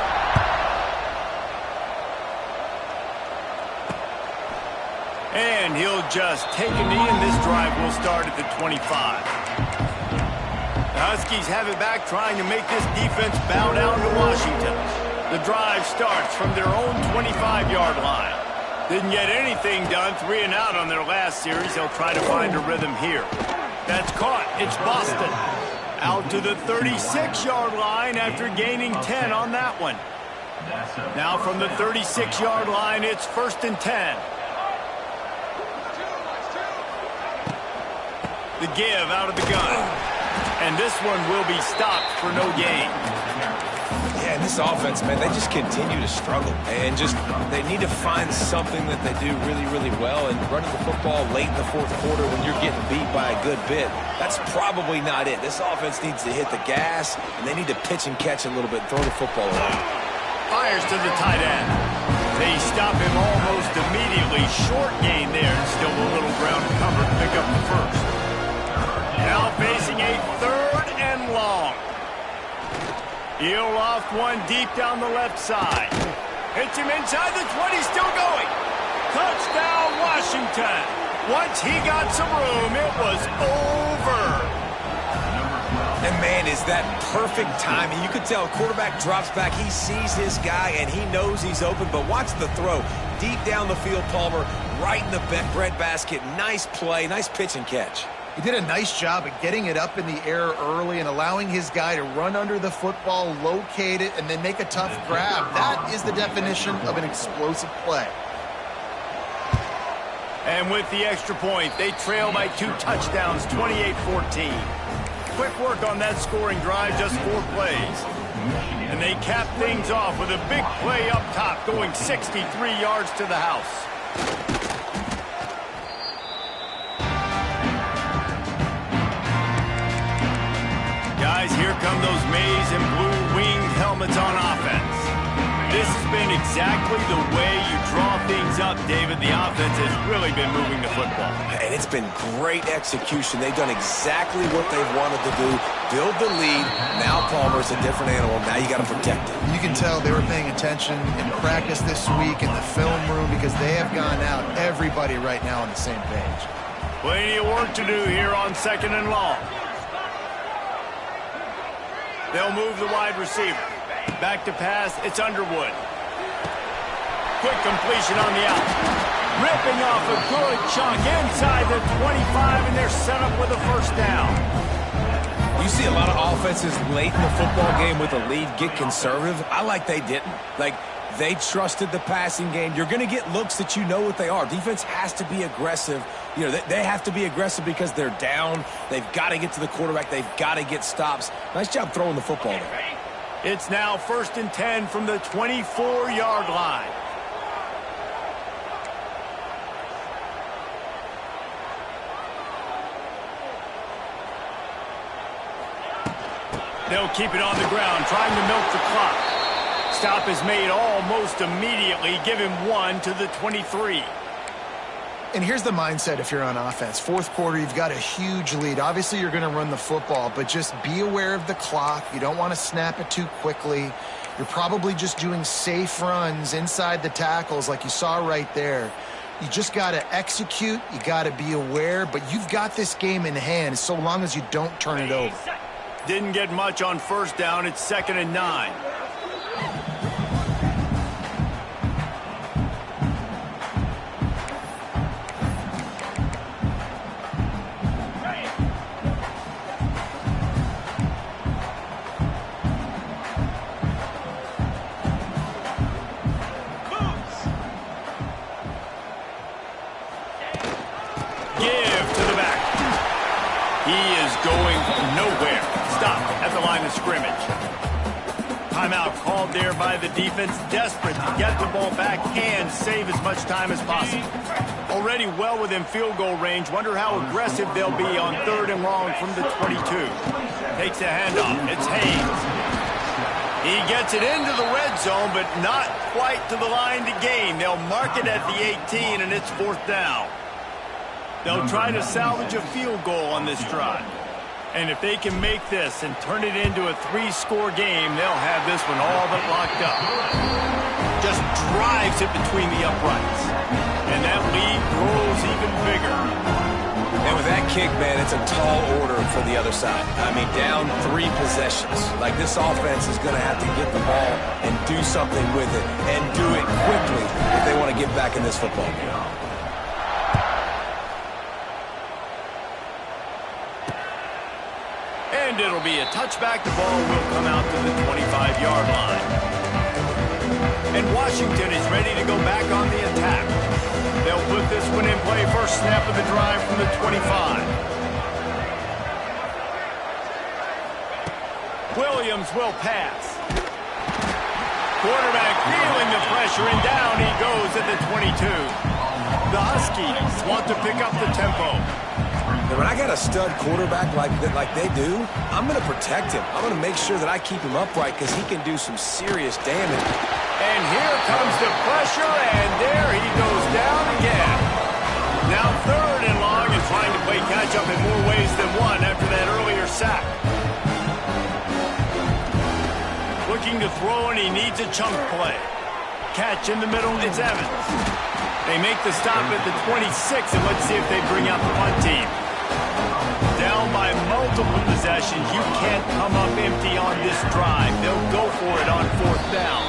And he'll just take a knee, and this drive will start at the 25. The Huskies have it back, trying to make this defense bow down to Washington. The drive starts from their own 25-yard line. Didn't get anything done, 3 and out on their last series. They'll try to find a rhythm here. That's caught. It's Boston. Out to the 36-yard line after gaining 10 on that one. Now from the 36-yard line, it's 1st and 10. The give out of the gun. And this one will be stopped for no gain. Yeah, and this this offense, man, they just continue to struggle. And they need to find something that they do really, really well. And running the football late in the fourth quarter when you're getting beat by a good bit, that's probably not it. This offense needs to hit the gas, and they need to pitch and catch a little bit and throw the football away. Fires to the tight end. They stop him almost immediately. Short gain there, and still a little ground to cover to pick up the first. Now facing a 3rd and long. He'll loft one deep down the left side. Hits him inside the 20, still going. Touchdown, Washington. Once he got some room, it was over. And, man, is that perfect timing. You could tell quarterback drops back. He sees his guy, and he knows he's open. But watch the throw. Deep down the field, Palmer, right in the breadbasket. Nice play, nice pitch and catch. He did a nice job of getting it up in the air early and allowing his guy to run under the football, locate it, and then make a tough grab. That is the definition of an explosive play. And with the extra point, they trail by 2 touchdowns, 28-14. Quick work on that scoring drive, just 4 plays. And they cap things off with a big play up top, going 63 yards to the house. Guys, here come those maize and blue winged helmets on offense. This has been exactly the way you draw things up, David. The offense has really been moving the football. And it's been great execution. They've done exactly what they've wanted to do. Build the lead. Now Palmer's a different animal. Now you got to protect it. You can tell they were paying attention in practice this week in the film room because they have gone out, everybody right now on the same page. Plenty of work to do here on 2nd and long. They'll move the wide receiver. Back to pass, it's Underwood. Quick completion on the out. Ripping off a good chunk inside the 25, and they're set up with a first down. You see a lot of offenses late in the football game with a lead get conservative. I like they didn't. Like, they trusted the passing game. You're going to get looks that you know what they are. Defense has to be aggressive. You know, they have to be aggressive because they're down. They've got to get to the quarterback. They've got to get stops. Nice job throwing the football there. It's now 1st and 10 from the 24-yard line. They'll keep it on the ground, trying to milk the clock. Stop is made almost immediately. Give him 1 to the 23. And here's the mindset if you're on offense. 4th quarter, you've got a huge lead. Obviously, you're going to run the football, but just be aware of the clock. You don't want to snap it too quickly. You're probably just doing safe runs inside the tackles like you saw right there. You just got to execute. You got to be aware, but you've got this game in hand so long as you don't turn it over. Didn't get much on 1st down. It's 2nd and 9. Timeout called there by the defense, desperate to get the ball back and save as much time as possible. Already well within field goal range. Wonder how aggressive they'll be on 3rd and long from the 22. Takes a handoff. It's Haynes. He gets it into the red zone, but not quite to the line to gain. They'll mark it at the 18, and it's 4th down. They'll try to salvage a field goal on this drive. And if they can make this and turn it into a 3-score game, they'll have this one all but locked up. Just drives it between the uprights. And that lead grows even bigger. And with that kick, man, it's a tall order for the other side. I mean, down 3 possessions. Like, this offense is going to have to get the ball and do something with it, and do it quickly if they want to get back in this football game. And it'll be a touchback. The ball will come out to the 25-yard line. And Washington is ready to go back on the attack. They'll put this one in play. First snap of the drive from the 25. Williams will pass. Quarterback feeling the pressure, and down he goes at the 22. The Huskies want to pick up the tempo. And when I got a stud quarterback like they do, I'm going to protect him. I'm going to make sure that I keep him upright because he can do some serious damage. And here comes the pressure, and there he goes down again. Now 3rd and long, and trying to play catch-up in more ways than one after that earlier sack. Looking to throw, and he needs a chunk play. Catch in the middle, it's Evans. They make the stop at the 26, and let's see if they bring out the punt team. Down by multiple possessions, you can't come up empty on this drive. They'll go for it on 4th down.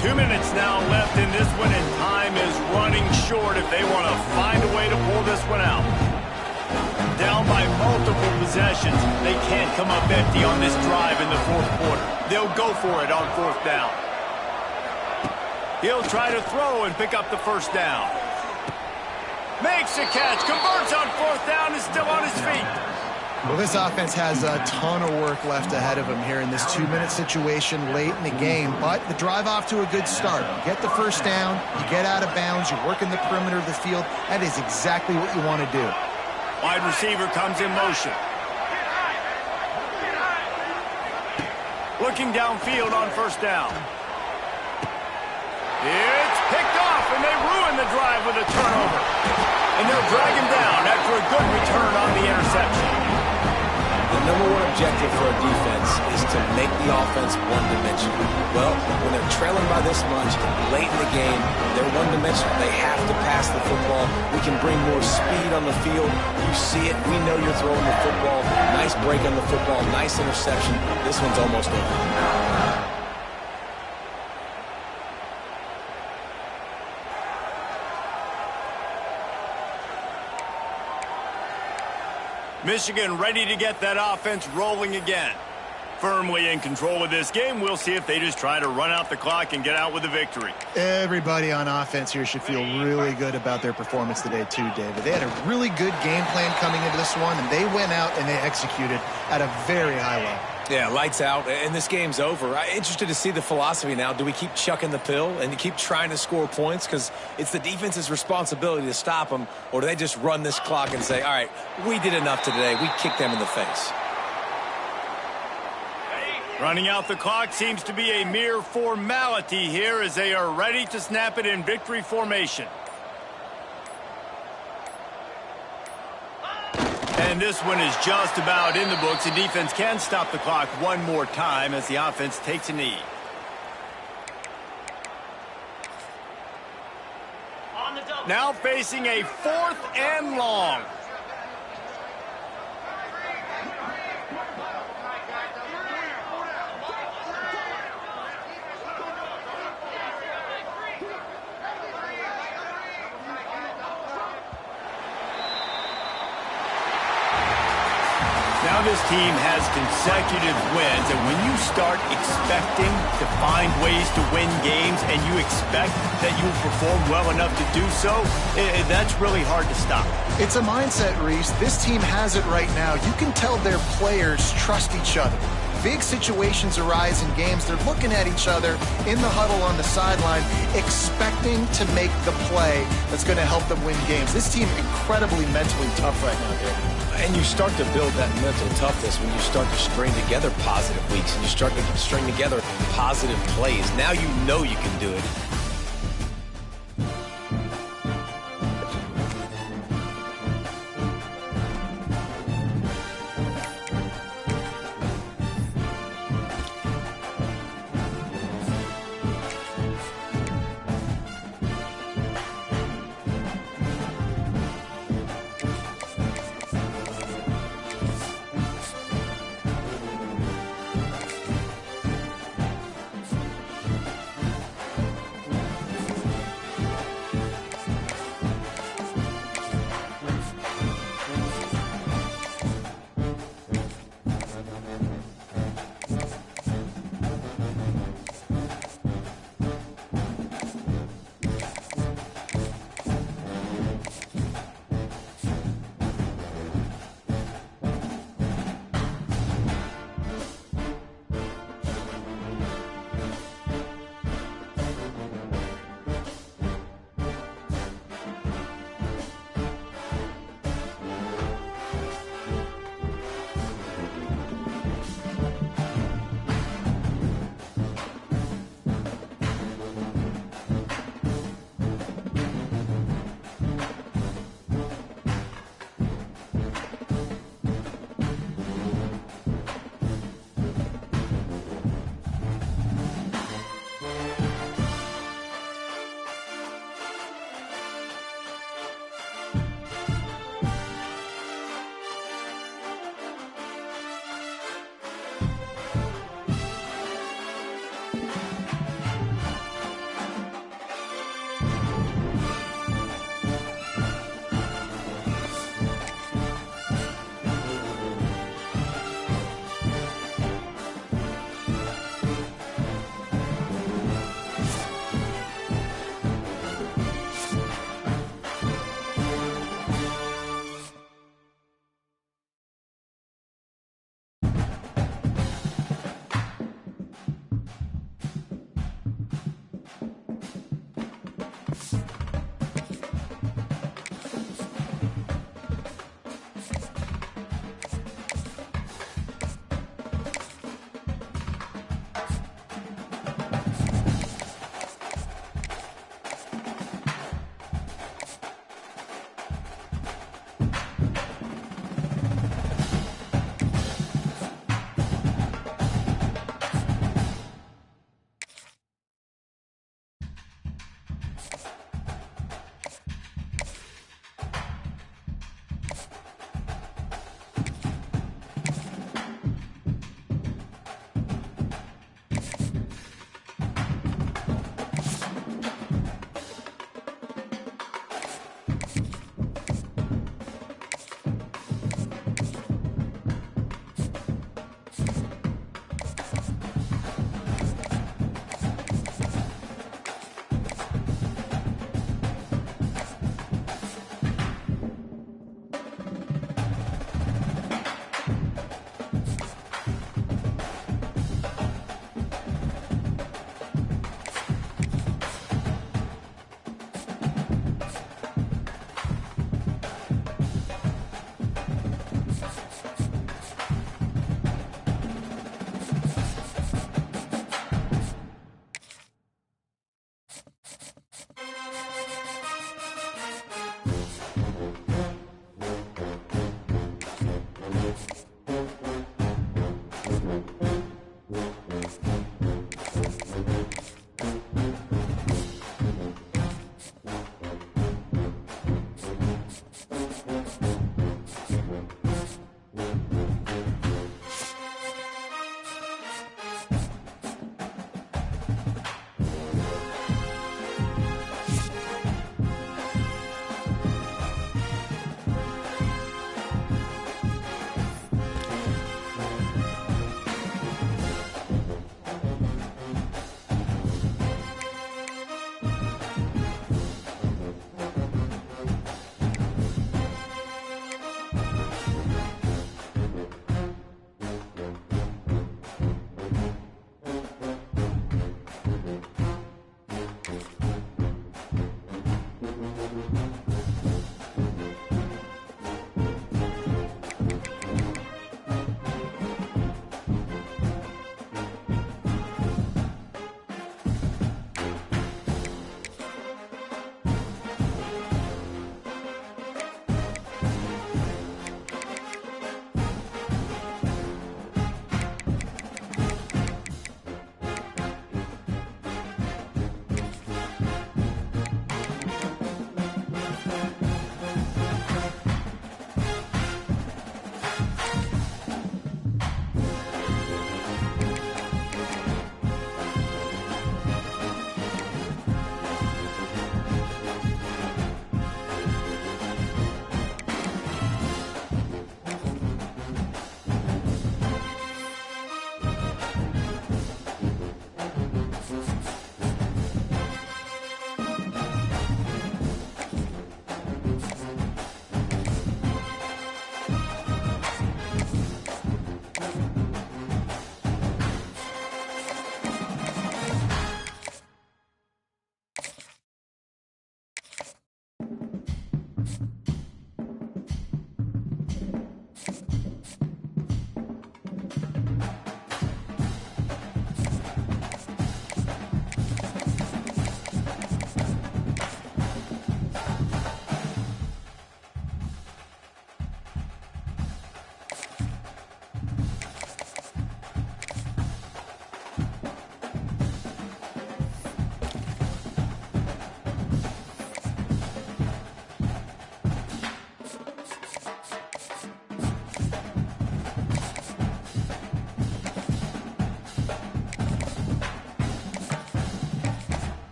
2 minutes now left in this one, and time is running short if they want to find a way to pull this one out. Down by multiple possessions, they can't come up empty on this drive in the 4th quarter. They'll go for it on 4th down. He'll try to throw and pick up the 1st down. Makes a catch, converts on 4th down, is still on his feet. Well, this offense has a ton of work left ahead of them here in this 2-minute situation late in the game, but the drive off to a good start. You get the 1st down, you get out of bounds, you work in the perimeter of the field. That is exactly what you want to do. Wide receiver comes in motion. Looking downfield on 1st down. It's picked off, and they ruin the drive with a turnover. And they'll drag him down after a good return on the interception. The number one objective for a defense is to make the offense one-dimensional. Well, when they're trailing by this much, late in the game, they're one-dimensional. They have to pass the football. We can bring more speed on the field. You see it. We know you're throwing the football. Nice break on the football. Nice interception. This one's almost over. Michigan ready to get that offense rolling again. Firmly in control of this game. We'll see if they just try to run out the clock and get out with a victory. Everybody on offense here should feel really good about their performance today too, David. They had a really good game plan coming into this one, and they went out and they executed at a very high level. Yeah, lights out, and this game's over. I'm interested to see the philosophy now. Do we keep chucking the pill and keep trying to score points because it's the defense's responsibility to stop them, or do they just run this clock and say, all right, we did enough today. We kicked them in the face. Running out the clock seems to be a mere formality here as they are ready to snap it in victory formation. And this one is just about in the books. The defense can stop the clock one more time as the offense takes a knee. Now facing a 4th and long. Now this team has consecutive wins, and when you start expecting to find ways to win games and you expect that you'll perform well enough to do so, that's really hard to stop. It's a mindset, Reese. This team has it right now. You can tell their players trust each other. Big situations arise in games. They're looking at each other in the huddle on the sideline, expecting to make the play that's going to help them win games. This team incredibly mentally tough right now, David. And you start to build that mental toughness when you start to string together positive weeks and you start to string together positive plays. Now you know you can do it.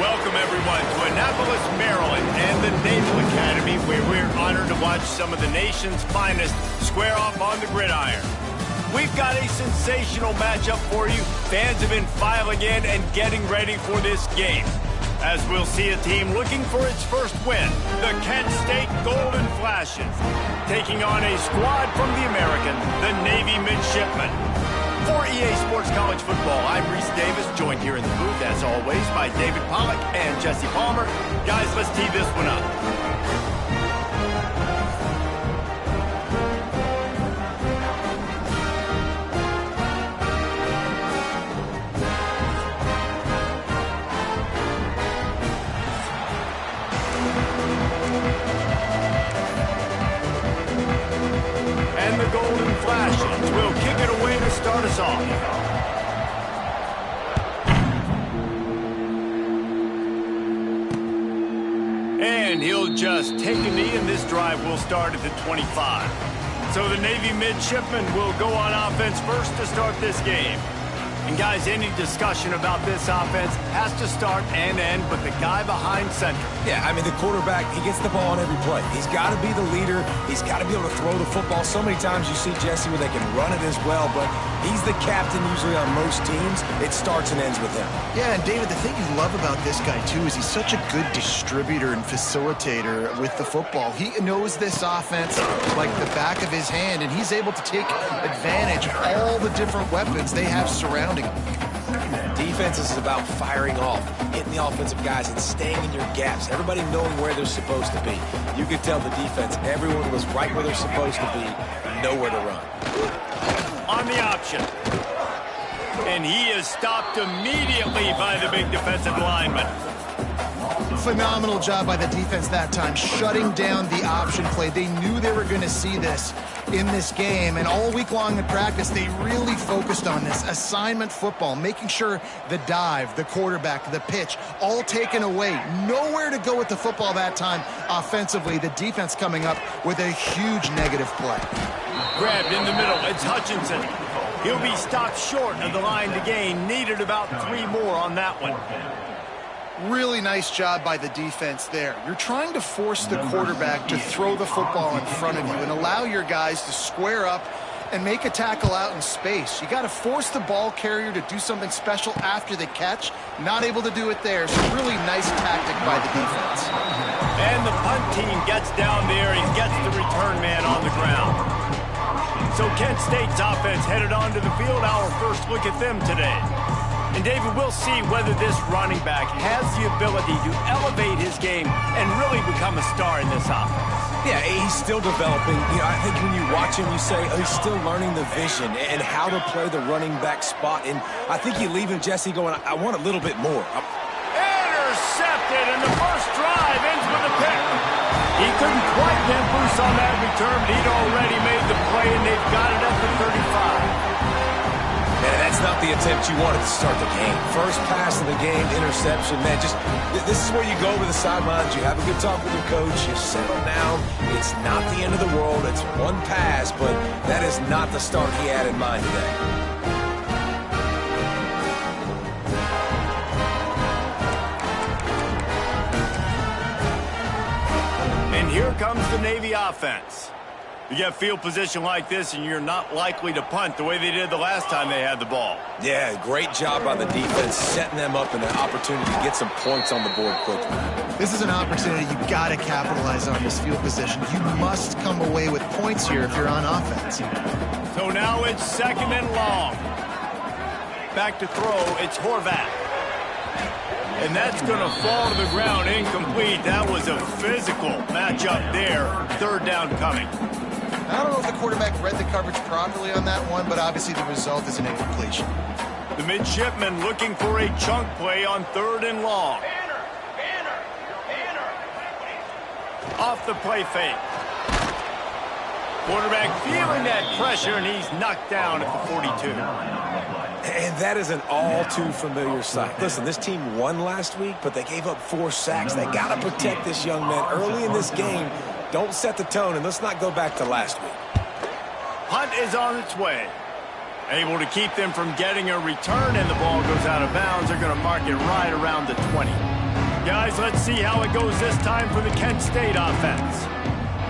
Welcome, everyone, to Annapolis, Maryland, and the Naval Academy, where we're honored to watch some of the nation's finest square off on the gridiron. We've got a sensational matchup for you. Fans have been filing in and getting ready for this game, as we'll see a team looking for its first win, the Kent State Golden Flashes, taking on a squad from the American, the Navy Midshipmen. For EA Sports College Football, I'm Reese Davis, joined here in the booth, as always, by David Pollack and Jesse Palmer. Guys, let's tee this one up. And the Golden Flashes will kick it away to start us off. And he'll just take a knee, and this drive will start at the 25. So the Navy Midshipmen will go on offense first to start this game. And guys, any discussion about this offense has to start and end with the guy behind center. Yeah, I mean, the quarterback, he gets the ball on every play. He's got to be the leader. He's got to be able to throw the football. So many times you see Jesse where they can run it as well, but he's the captain usually on most teams. It starts and ends with him. Yeah, and David, the thing you love about this guy, too, is he's such a good distributor and facilitator with the football. He knows this offense like the back of his hand, and he's able to take advantage of all the different weapons they have surrounding him. Defense is about firing off, hitting the offensive guys, and staying in your gaps. Everybody knowing where they're supposed to be. You could tell the defense, everyone was right where they're supposed to be, nowhere to run. On the option. And he is stopped immediately by the big defensive lineman. Phenomenal job by the defense that time, shutting down the option play. They knew they were going to see this in this game, and all week long in practice, they really focused on this assignment football, making sure the dive, the quarterback, the pitch, all taken away. Nowhere to go with the football that time offensively. The defense coming up with a huge negative play. Grabbed in the middle, it's Hutchinson. He'll be stopped short of the line to gain. Needed about 3 more on that one. Really nice job by the defense there. You're trying to force the quarterback to throw the football in front of you and allow your guys to square up and make a tackle out in space. You got to force the ball carrier to do something special after the catch. Not able to do it there, so really nice tactic by the defense. And the punt team gets down there and gets the return man on the ground. So Kent State's offense headed onto the field. Our first look at them today. And David, we'll see whether this running back has the ability to elevate his game and really become a star in this offense. Yeah, he's still developing. You know, I think when you watch him, you say, oh, he's still learning the vision and how to play the running back spot. And I think you leave him, Jesse, going, I want a little bit more. Intercepted, and the first drive ends with a pick. He couldn't quite get loose on that return, but he'd already made the play, and they've got it at the 35. Man, that's not the attempt you wanted to start the game. First pass of the game, interception. Man, this is where you go over the sidelines. You have a good talk with your coach. You settle down. It's not the end of the world. It's one pass, but that is not the start he had in mind today. And here comes the Navy offense. You get field position like this, and you're not likely to punt the way they did the last time they had the ball. Yeah, great job by the defense, setting them up and an opportunity to get some points on the board quickly. This is an opportunity you've got to capitalize on this field position. You must come away with points here if you're on offense. So now it's 2nd and long. Back to throw, it's Horvath. And that's going to fall to the ground, incomplete. That was a physical matchup there. 3rd down coming. I don't know if the quarterback read the coverage properly on that one, but obviously the result is an incompletion. The midshipmen looking for a chunk play on 3rd and long. Off the play fake. Quarterback feeling that pressure, and he's knocked down at the 42. And that is an all-too-familiar sight. Listen, this team won last week, but they gave up 4 sacks. They got to protect this young man early in this game. Don't set the tone, and let's not go back to last week. Punt is on its way. Able to keep them from getting a return, and the ball goes out of bounds. They're going to mark it right around the 20. Guys, let's see how it goes this time for the Kent State offense.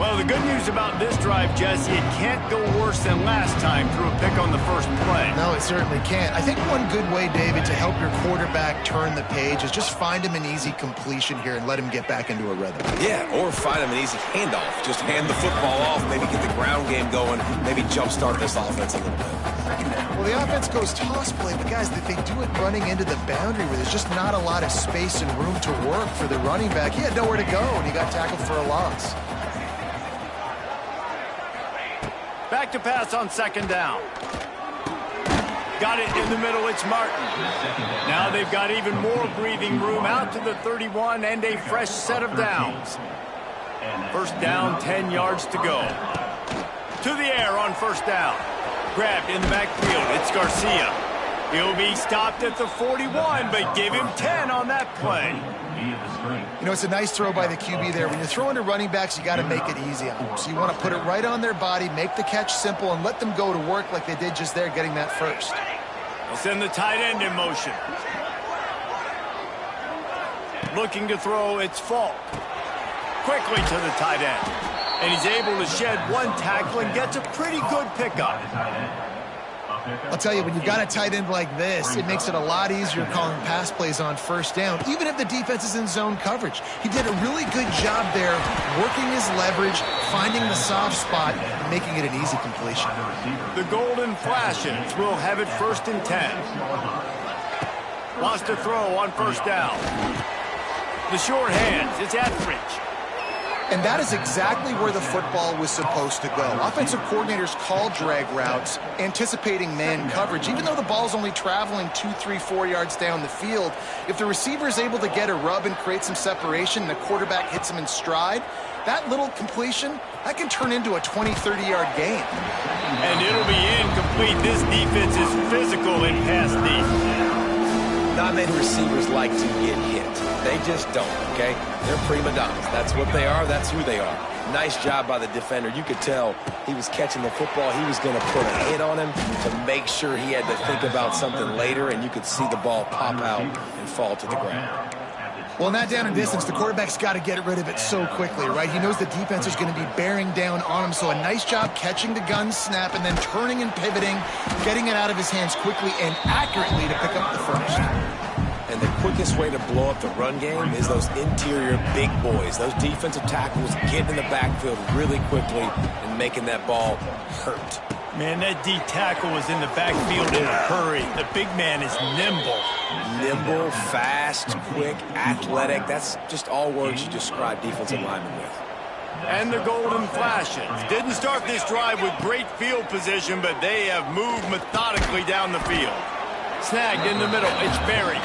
Well, the good news about this drive, Jesse, it can't go worse than last time through a pick on the first play. No, it certainly can't. I think one good way, David, to help your quarterback turn the page is just find him an easy completion here and let him get back into a rhythm. Yeah, or find him an easy handoff. Just hand the football off, maybe get the ground game going, maybe jumpstart this offense a little bit. Well, the offense goes toss play, but guys, they do it running into the boundary where there's just not a lot of space and room to work for the running back. He had nowhere to go, and he got tackled for a loss. Back to pass on second down. Got it in the middle, it's Martin. Now they've got even more breathing room out to the 31 and a fresh set of downs. First down, 10 yards to go. To the air on first down. Grabbed in the backfield, it's Garcia. He'll be stopped at the 41, but give him 10 on that play. You know, it's a nice throw by the QB there. When you're throwing to running backs, you got to make it easy on them. So you want to put it right on their body, make the catch simple, and let them go to work like they did just there, getting that first. They'll send the tight end in motion. Looking to throw, it's Falk. Quickly to the tight end. And he's able to shed one tackle and gets a pretty good pickup. I'll tell you, when you've got a tight end like this, it makes it a lot easier calling pass plays on first down, even if the defense is in zone coverage. He did a really good job there, working his leverage, finding the soft spot, and making it an easy completion. The Golden Flashes will have it first and 10. Wants to throw on first down. The short hands, it's Etheridge. And that is exactly where the football was supposed to go. Offensive coordinators call drag routes, anticipating man coverage. Even though the ball's only traveling 2, 3, 4 yards down the field, if the receiver is able to get a rub and create some separation and the quarterback hits him in stride, that little completion, that can turn into a 20, 30-yard gain. And it'll be incomplete. This defense is physical in pass defense. Not many receivers like to get hit. They just don't, okay? They're prima donnas. That's what they are. That's who they are. Nice job by the defender. You could tell he was catching the football. He was going to put a hit on him to make sure he had to think about something later, and you could see the ball pop out and fall to the ground. Well, in that down and distance, the quarterback's got to get rid of it so quickly, right? He knows the defense is going to be bearing down on him, so a nice job catching the gun snap and then turning and pivoting, getting it out of his hands quickly and accurately to pick up the first. And the quickest way to blow up the run game is those interior big boys, those defensive tackles getting in the backfield really quickly and making that ball hurt. Man, that D tackle was in the backfield in a hurry. The big man is nimble. Nimble, fast, quick, athletic. That's just all words you describe defensive linemen with. And the Golden Flashes didn't start this drive with great field position, but they have moved methodically down the field. Snagged in the middle, it's Berry.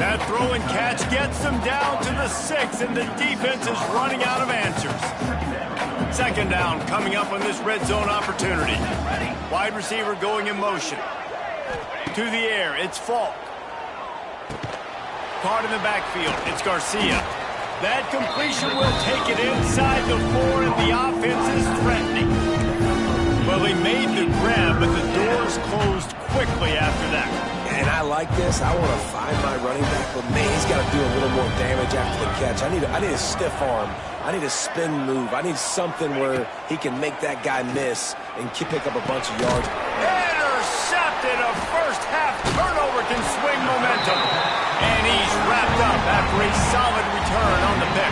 That throw and catch gets them down to the 6, and the defense is running out of answers. Second down coming up on this red zone opportunity. Wide receiver going in motion. To the air, it's Falk. Caught in the backfield, it's Garcia. That completion will take it inside the 4, and the offense is threatening. Well, he made the grab, but the doors closed quickly after that. And I like this. I want to find my running back, but man, he's got to do a little more damage after the catch. I need a stiff arm. I need a spin move. I need something where he can make that guy miss and pick up a bunch of yards. Intercepted. A first half turnover can swing momentum. And he's wrapped up after a solid return on the pick.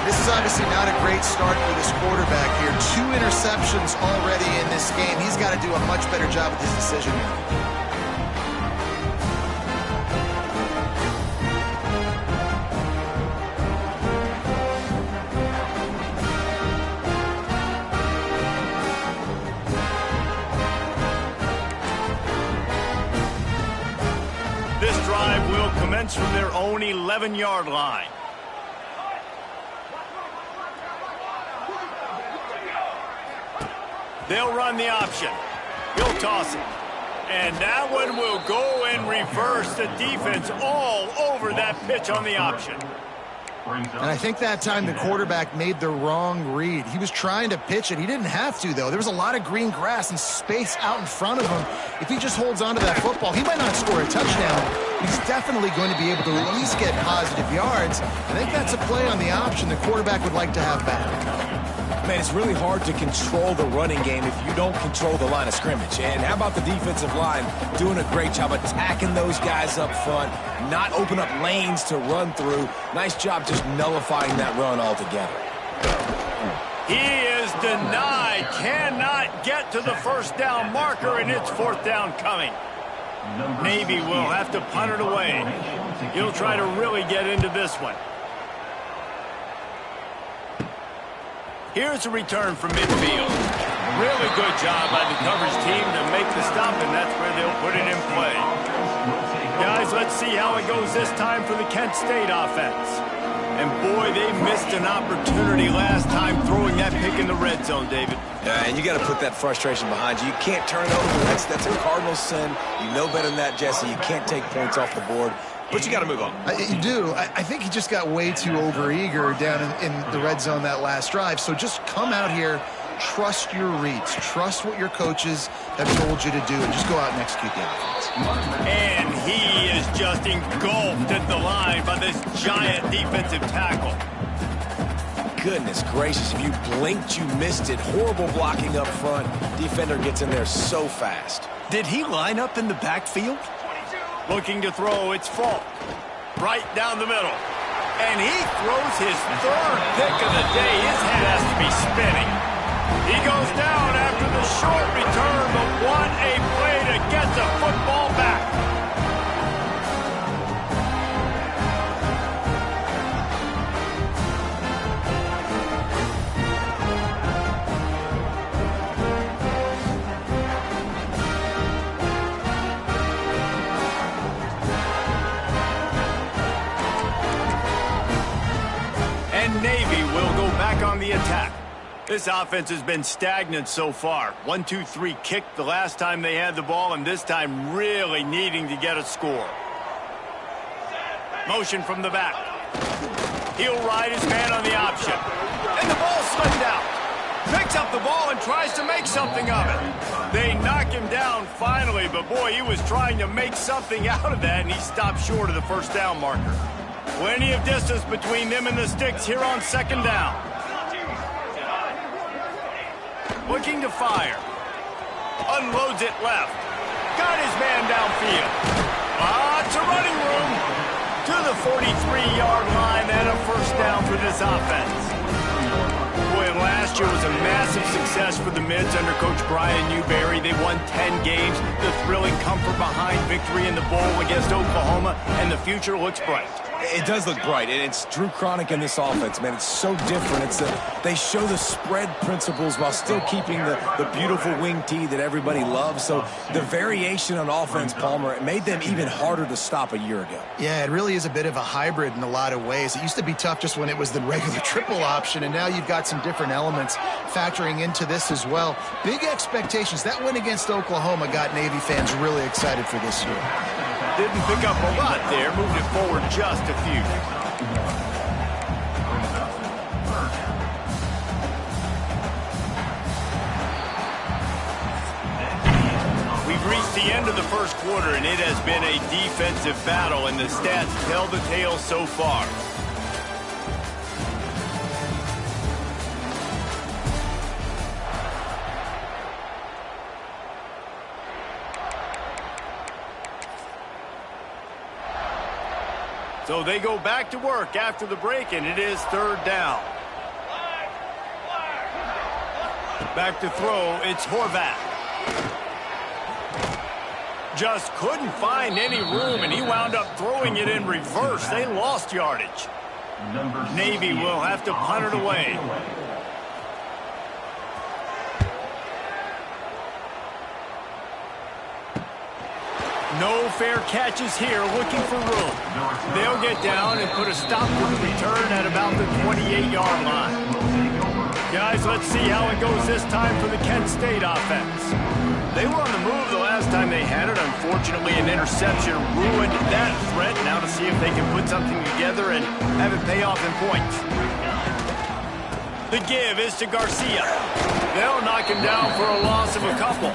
This is obviously not a great start for this quarterback here. 2 interceptions already in this game. He's got to do a much better job with his decision making. This drive will commence from their own 11-yard line. They'll run the option. He'll toss it. And that one will go in reverse. The defense all over that pitch on the option. And I think that time the quarterback made the wrong read. He was trying to pitch it. He didn't have to, though. There was a lot of green grass and space out in front of him. If he just holds on to that football, he might not score a touchdown, he's definitely going to be able to at least get positive yards. I think that's a play on the option the quarterback would like to have back. Man, it's really hard to control the running game if you don't control the line of scrimmage. And how about the defensive line doing a great job attacking those guys up front, not open up lanes to run through. Nice job just nullifying that run altogether. He is denied, cannot get to the first down marker, and it's fourth down coming. Navy will have to punt it away. He'll try to really get into this one. Here's a return from midfield. Really good job by the coverage team to make the stop, and that's where they'll put it in play. Guys, let's see how it goes this time for the Kent State offense. And boy, they missed an opportunity last time throwing that pick in the red zone, David. Yeah, and you got to put that frustration behind you. You can't turn it over. That's a Cardinal sin. You know better than that, Jesse. You can't take points off the board. But you got to move on. You do. I think he just got way too overeager down in the red zone that last drive. So just come out here, trust your reads, trust what your coaches have told you to do, and just go out and execute the offense. And he is just engulfed at the line by this giant defensive tackle. Goodness gracious, if you blinked, you missed it. Horrible blocking up front. Defender gets in there so fast. Did he line up in the backfield? Looking to throw, it's Falk. Right down the middle. And he throws his third pick of the day. His head has to be spinning. He goes down after the short return, but what a play to get the football back. Navy will go back on the attack. This offense has been stagnant so far. 1-2-3 kick the last time they had the ball, and this time really needing to get a score. Motion from the back. He'll ride his man on the option. And the ball slipped out. Picks up the ball and tries to make something of it. They knock him down finally, but boy, he was trying to make something out of that, and he stopped short of the first down marker. Plenty of distance between them and the sticks here on second down. Looking to fire. Unloads it left. Got his man downfield. Lots of running room. To the 43-yard line and a first down for this offense. Boy, last year was a massive success for the Mids under Coach Brian Newberry. They won 10 games. The thrilling come-from-behind victory in the bowl against Oklahoma, and the future looks bright. It does look bright, and it's Drew Cronick in this offense, man. It's so different. They show the spread principles while still keeping the beautiful wing tee that everybody loves. So the variation on offense, Palmer, it made them even harder to stop a year ago. Yeah, it really is a bit of a hybrid in a lot of ways. It used to be tough just when it was the regular triple option, and now you've got some different elements factoring into this as well. Big expectations. That win against Oklahoma got Navy fans really excited for this year. Didn't pick up a lot there, moved it forward just a few. We've reached the end of the first quarter, and it has been a defensive battle, and the stats tell the tale so far. So they go back to work after the break, and it is third down. Back to throw, it's Horvath. Just couldn't find any room, and he wound up throwing it in reverse. They lost yardage. Navy will have to punt it away. No fair catches here, looking for room. They'll get down and put a stop to the return at about the 28-yard line. Guys, let's see how it goes this time for the Kent State offense. They were on the move the last time they had it. Unfortunately, an interception ruined that threat. Now to see if they can put something together and have it pay off in points. The give is to Garcia. They'll knock him down for a loss of a couple.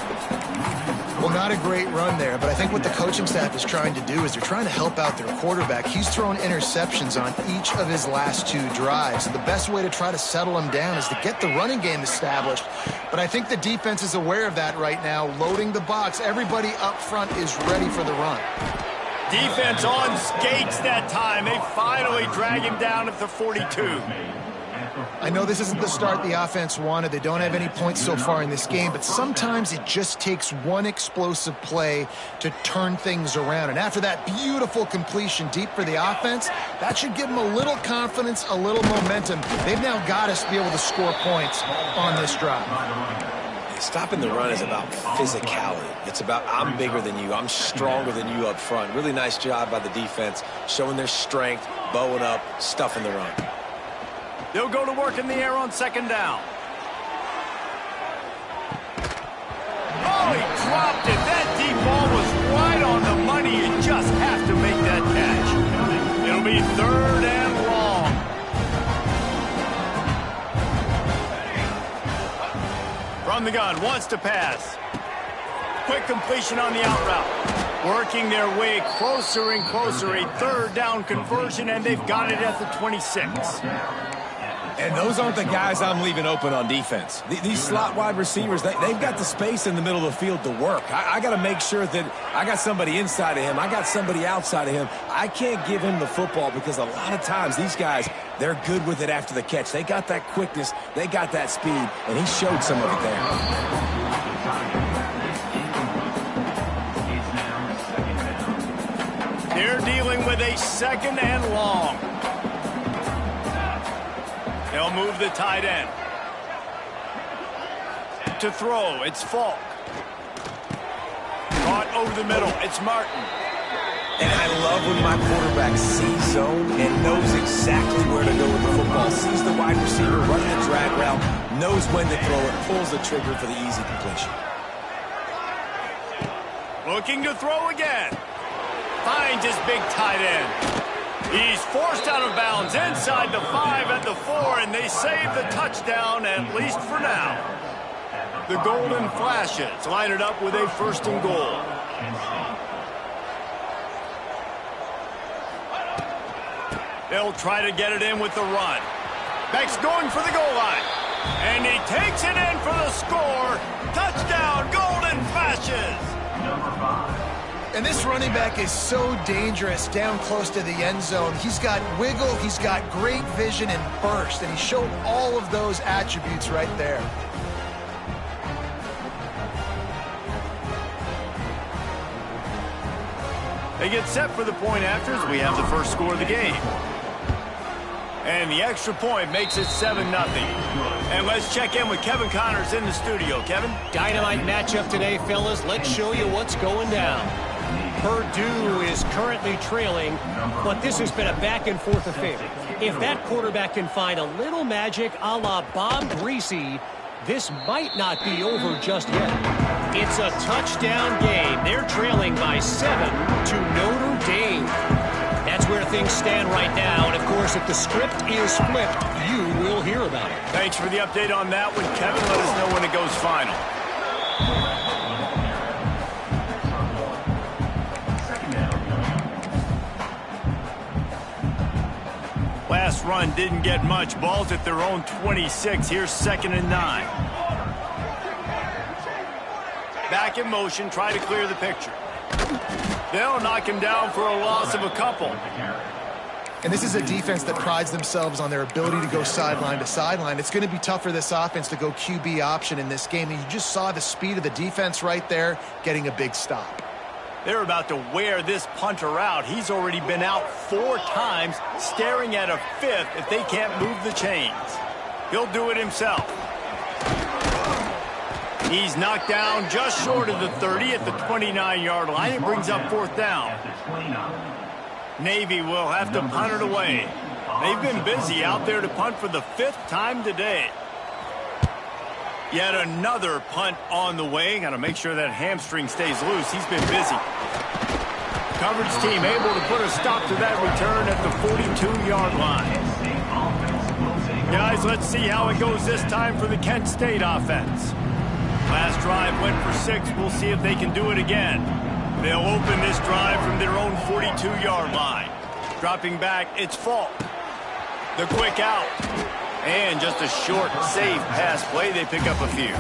Well, not a great run there, but I think what the coaching staff is trying to do is they're trying to help out their quarterback. He's thrown interceptions on each of his last 2 drives, and the best way to try to settle him down is to get the running game established. But I think the defense is aware of that right now, loading the box. Everybody up front is ready for the run. Defense on skates that time. They finally drag him down at the 42. I know this isn't the start the offense wanted. They don't have any points so far in this game, but sometimes it just takes one explosive play to turn things around. And after that beautiful completion deep for the offense, that should give them a little confidence, a little momentum. They've now got us to be able to score points on this drive. Stopping the run is about physicality. It's about I'm bigger than you, I'm stronger than you up front. Really nice job by the defense, showing their strength, bowing up, stuffing the run. They'll go to work in the air on second down. Oh, he dropped it. That deep ball was right on the money. You just have to make that catch. It'll be 3rd and long. From the gun, wants to pass. Quick completion on the out route. Working their way closer and closer. A 3rd down conversion, and they've got it at the 26. And those aren't the guys I'm leaving open on defense. These slot wide receivers, they've got the space in the middle of the field to work. I got to make sure that I got somebody inside of him. I got somebody outside of him. I can't give him the football because a lot of times these guys, they're good with it after the catch. They got that quickness. They got that speed, and he showed some of it there. They're dealing with a 2nd and long. They'll move the tight end. To throw, it's Falk. Caught over the middle, it's Martin. And I love when my quarterback sees zone and knows exactly where to go with the football. Sees the wide receiver running the drag route, knows when to throw it, pulls the trigger for the easy completion. Looking to throw again. Finds his big tight end. He's forced out of bounds inside the 5 at the 4, and they save the touchdown, at least for now. The Golden Flashes line it up with a 1st and goal. They'll try to get it in with the run. Beck's going for the goal line. And he takes it in for the score. Touchdown, Golden Flashes. Number 5. And this running back is so dangerous down close to the end zone. He's got wiggle, he's got great vision and burst, and he showed all of those attributes right there. They get set for the point afters. We have the first score of the game. And the extra point makes it 7-0. And let's check in with Kevin Connors in the studio. Kevin? Dynamite matchup today, fellas. Let's show you what's going down. Purdue is currently trailing, but this has been a back-and-forth affair. If that quarterback can find a little magic a la Bob Greasy, this might not be over just yet. It's a touchdown game. They're trailing by 7 to Notre Dame. That's where things stand right now. And, of course, if the script is flipped, you will hear about it. Thanks for the update on that one, Kevin. Let us know when it goes final. Last run didn't get much. Ball's at their own 26. Here's 2nd and 9. Back in motion, try to clear the picture. They'll knock him down for a loss of a couple. And this is a defense that prides themselves on their ability to go sideline to sideline. It's going to be tough for this offense to go QB option in this game. And you just saw the speed of the defense right there getting a big stop. They're about to wear this punter out. He's already been out 4 times, staring at a 5th if they can't move the chains. He'll do it himself. He's knocked down just short of the 30 at the 29-yard line. It brings up 4th down. Navy will have to punt it away. They've been busy out there to punt for the 5th time today. Yet another punt on the way. Got to make sure that hamstring stays loose. He's been busy. Coverage team able to put a stop to that return at the 42-yard line. Guys, let's see how it goes this time for the Kent State offense. Last drive went for 6. We'll see if they can do it again. They'll open this drive from their own 42-yard line. Dropping back, it's Falk. The quick out. And just a short, safe pass play. They pick up a few.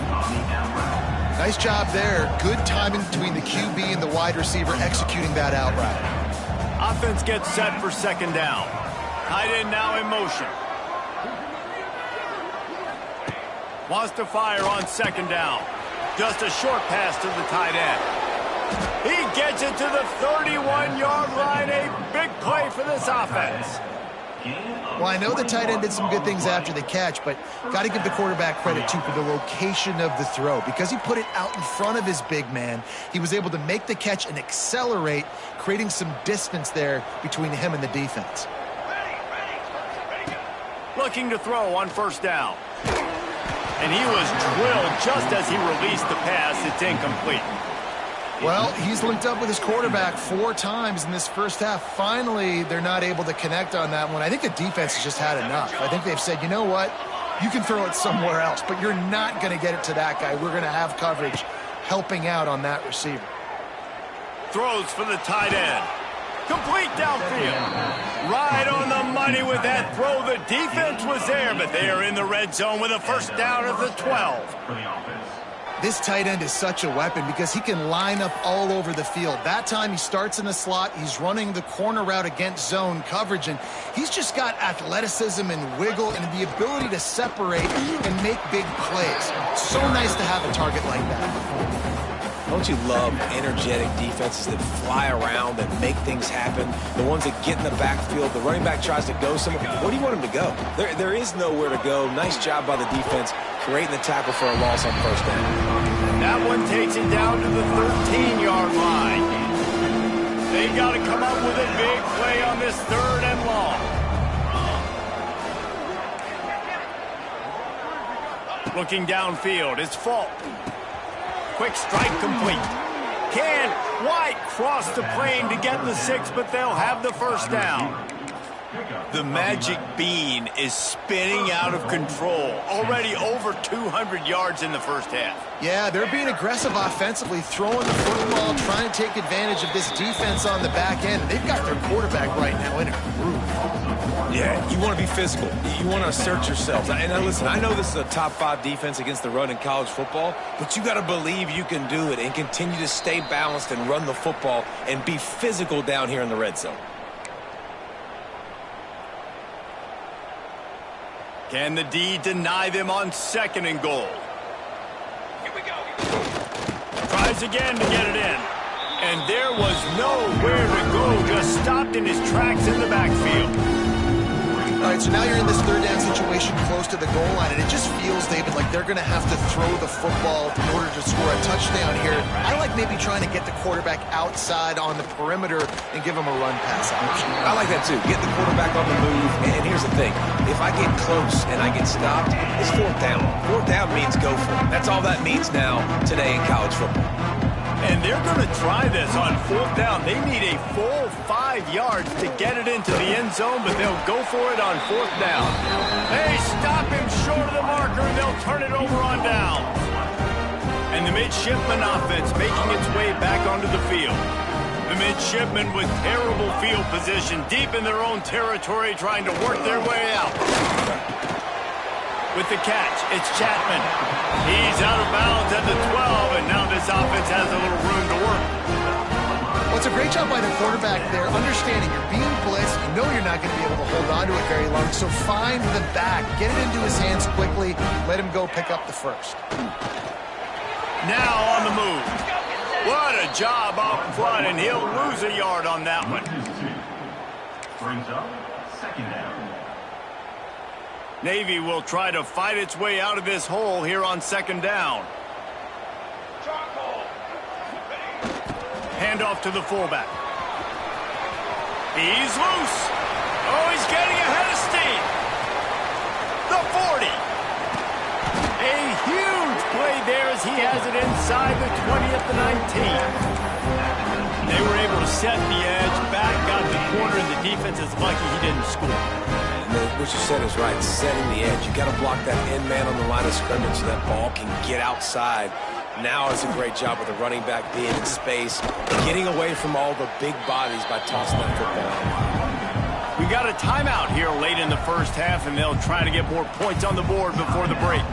Nice job there. Good timing between the QB and the wide receiver executing that out route. Offense gets set for second down. Tight end now in motion. Wants to fire on second down. Just a short pass to the tight end. He gets it to the 31-yard line. A big play for this offense. Well, I know the tight end did some good things after the catch, but got to give the quarterback credit, too, for the location of the throw. Because he put it out in front of his big man, he was able to make the catch and accelerate, creating some distance there between him and the defense. Looking to throw on first down. And he was drilled just as he released the pass. It's incomplete. Well, he's linked up with his quarterback 4 times in this first half. Finally, they're not able to connect on that one. I think the defense has just had enough. I think they've said, you know what? You can throw it somewhere else, but you're not going to get it to that guy. We're going to have coverage helping out on that receiver. Throws for the tight end. Complete downfield. Right on the money with that throw. The defense was there, but they are in the red zone with a first down at the 12. This tight end is such a weapon because he can line up all over the field. That time he starts in the slot. He's running the corner route against zone coverage, and he's just got athleticism and wiggle and the ability to separate and make big plays. So nice to have a target like that. Don't you love energetic defenses that fly around and make things happen? The ones that get in the backfield, the running back tries to go somewhere. Where do you want him to go? There is nowhere to go. Nice job by the defense creating the tackle for a loss on first down. That one takes it down to the 13-yard line. They got to come up with a big play on this 3rd and long. Looking downfield, it's Falk. Quick strike complete. Can White cross the plane to get the 6, but they'll have the first down. The magic bean is spinning out of control. Already over 200 yards in the first half. Yeah, they're being aggressive offensively, throwing the football, trying to take advantage of this defense on the back end. They've got their quarterback right now in a groove. Yeah, you want to be physical. You want to assert yourselves. And listen, I know this is a top 5 defense against the run in college football, but you got to believe you can do it and continue to stay balanced and run the football and be physical down here in the red zone. Can the D deny them on 2nd and goal? Here we go. Tries again to get it in. And there was nowhere to go. Just stopped in his tracks in the backfield. All right, so now you're in this 3rd down situation close to the goal line, and it just feels, David, like they're going to have to throw the football in order to score a touchdown here. I like maybe trying to get the quarterback outside on the perimeter and give him a run pass option. I like that too. Get the quarterback on the move. And here's the thing. If I get close and I get stopped, it's 4th down. 4th down means go for it. That's all that means now today in college football. And they're going to try this on 4th down. They need a full 5 yards to get it into the end zone, but they'll go for it on 4th down. They stop him short of the marker, and they'll turn it over on down. And the midshipman offense making its way back onto the field. The midshipmen with terrible field position, deep in their own territory, trying to work their way out. With the catch, it's Chapman. He's out of bounds at the 12, and now this offense has a little room to work. Well, it's a great job by the quarterback there, understanding you're being blitzed, you know you're not going to be able to hold on to it very long, so find the back, get it into his hands quickly, let him go pick up the first. Now on the move. What a job up front, and he'll lose a yard on that one. Brings up 2nd down. Navy will try to fight its way out of this hole here on 2nd down. Handoff to the fullback. He's loose. Oh, he's getting ahead of steam. The 40. A huge play there as he has it inside the 20 at the 19. They were able to set the edge, back, got the corner, and the defense is lucky he didn't score. What you said is right, setting the edge. You got to block that end man on the line of scrimmage so that ball can get outside Now it's a great job with the running back being in space, getting away from all the big bodies by tossing that football out. We got a timeout here late in the first half, and they'll try to get more points on the board before the break.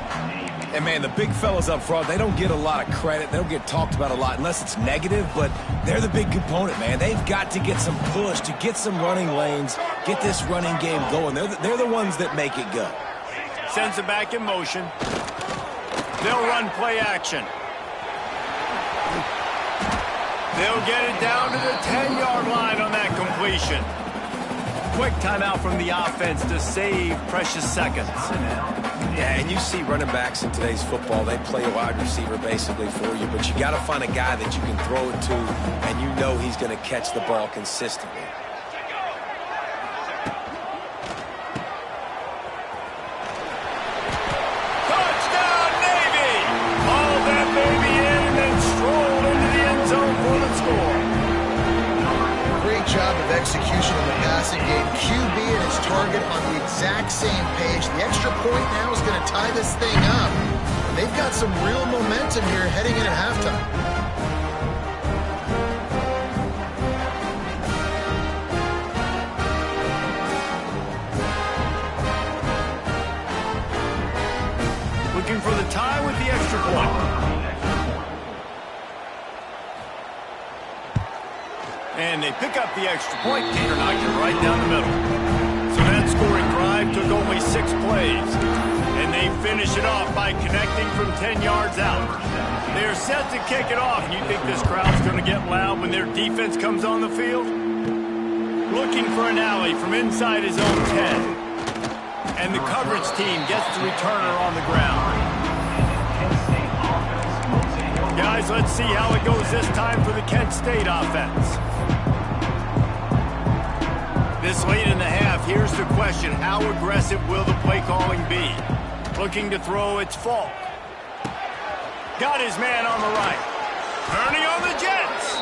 And, man, the big fellas up front, they don't get a lot of credit. They don't get talked about a lot unless it's negative, but they're the big component, man. They've got to get some push to get some running lanes, get this running game going. They're the ones that make it go. Sends it back in motion. They'll run play action. They'll get it down to the 10-yard line on that completion. Quick timeout from the offense to save precious seconds. Yeah, and you see running backs in today's football, they play a wide receiver basically for you, but you got to find a guy that you can throw it to, and you know he's going to catch the ball consistently. Touchdown, Navy! Hauled that baby in and then strolled into the end zone for the score. Great job of execution in the passing game. QB and his target on the exact same page. The extra point now is going to tie this thing up. And they've got some real momentum here heading in at halftime. Looking for the tie with the extra point. And they pick up the extra point. Gator knocked it right down the middle. So that scoring drive took only 6 plays. And they finish it off by connecting from 10 yards out. They're set to kick it off. And you think this crowd's going to get loud when their defense comes on the field? Looking for an alley from inside his own 10. And the coverage team gets the returner on the ground. Guys, let's see how it goes this time for the Kent State offense. This late in the half, here's the question. How aggressive will the play calling be? Looking to throw, it's Falk. Got his man on the right. Turning on the Jets.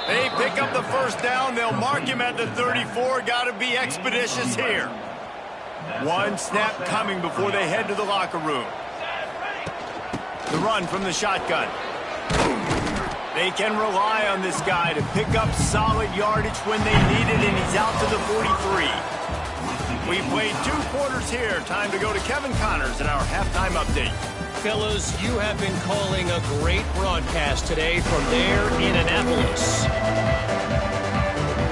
They pick up the first down. They'll mark him at the 34. Got to be expeditious here. One snap coming before they head to the locker room. The run from the shotgun. They can rely on this guy to pick up solid yardage when they need it, and he's out to the 43. We played 2 quarters here. Time to go to Kevin Connors in our halftime update. Fellas, you have been calling a great broadcast today from there in Annapolis.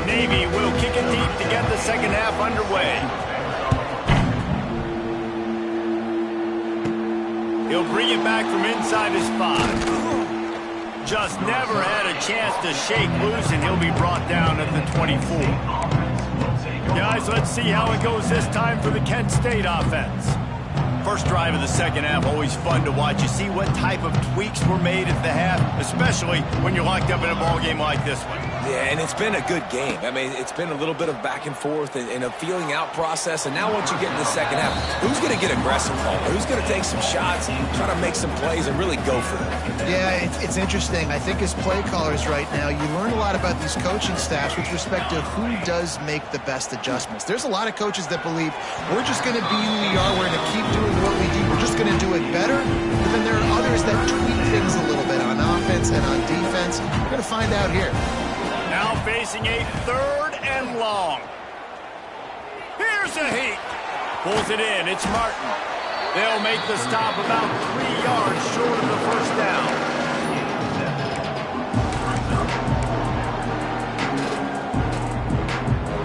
Navy will kick it deep to get the second half underway. He'll bring it back from inside his 5. Just never had a chance to shake loose, and he'll be brought down at the 24. Guys, let's see how it goes this time for the Kent State offense. First drive of the second half, always fun to watch. You see what type of tweaks were made at the half, especially when you're locked up in a ball game like this one. Yeah, and it's been a good game. I mean, it's been a little bit of back and forth and a feeling out process. And now once you get in the second half, who's going to get aggressive, Paul? Who's going to take some shots, try to make some plays, and really go for it? Yeah, it's interesting. I think as play callers right now, you learn a lot about these coaching staffs with respect to who does make the best adjustments. There's a lot of coaches that believe we're just going to be who we are. We're going to keep doing what we do. We're just going to do it better. But then there are others that tweak things a little bit on offense and on defense. We're going to find out here. Now facing a 3rd and long. Here's a heat. Pulls it in. It's Martin. They'll make the stop about 3 yards short of the first down.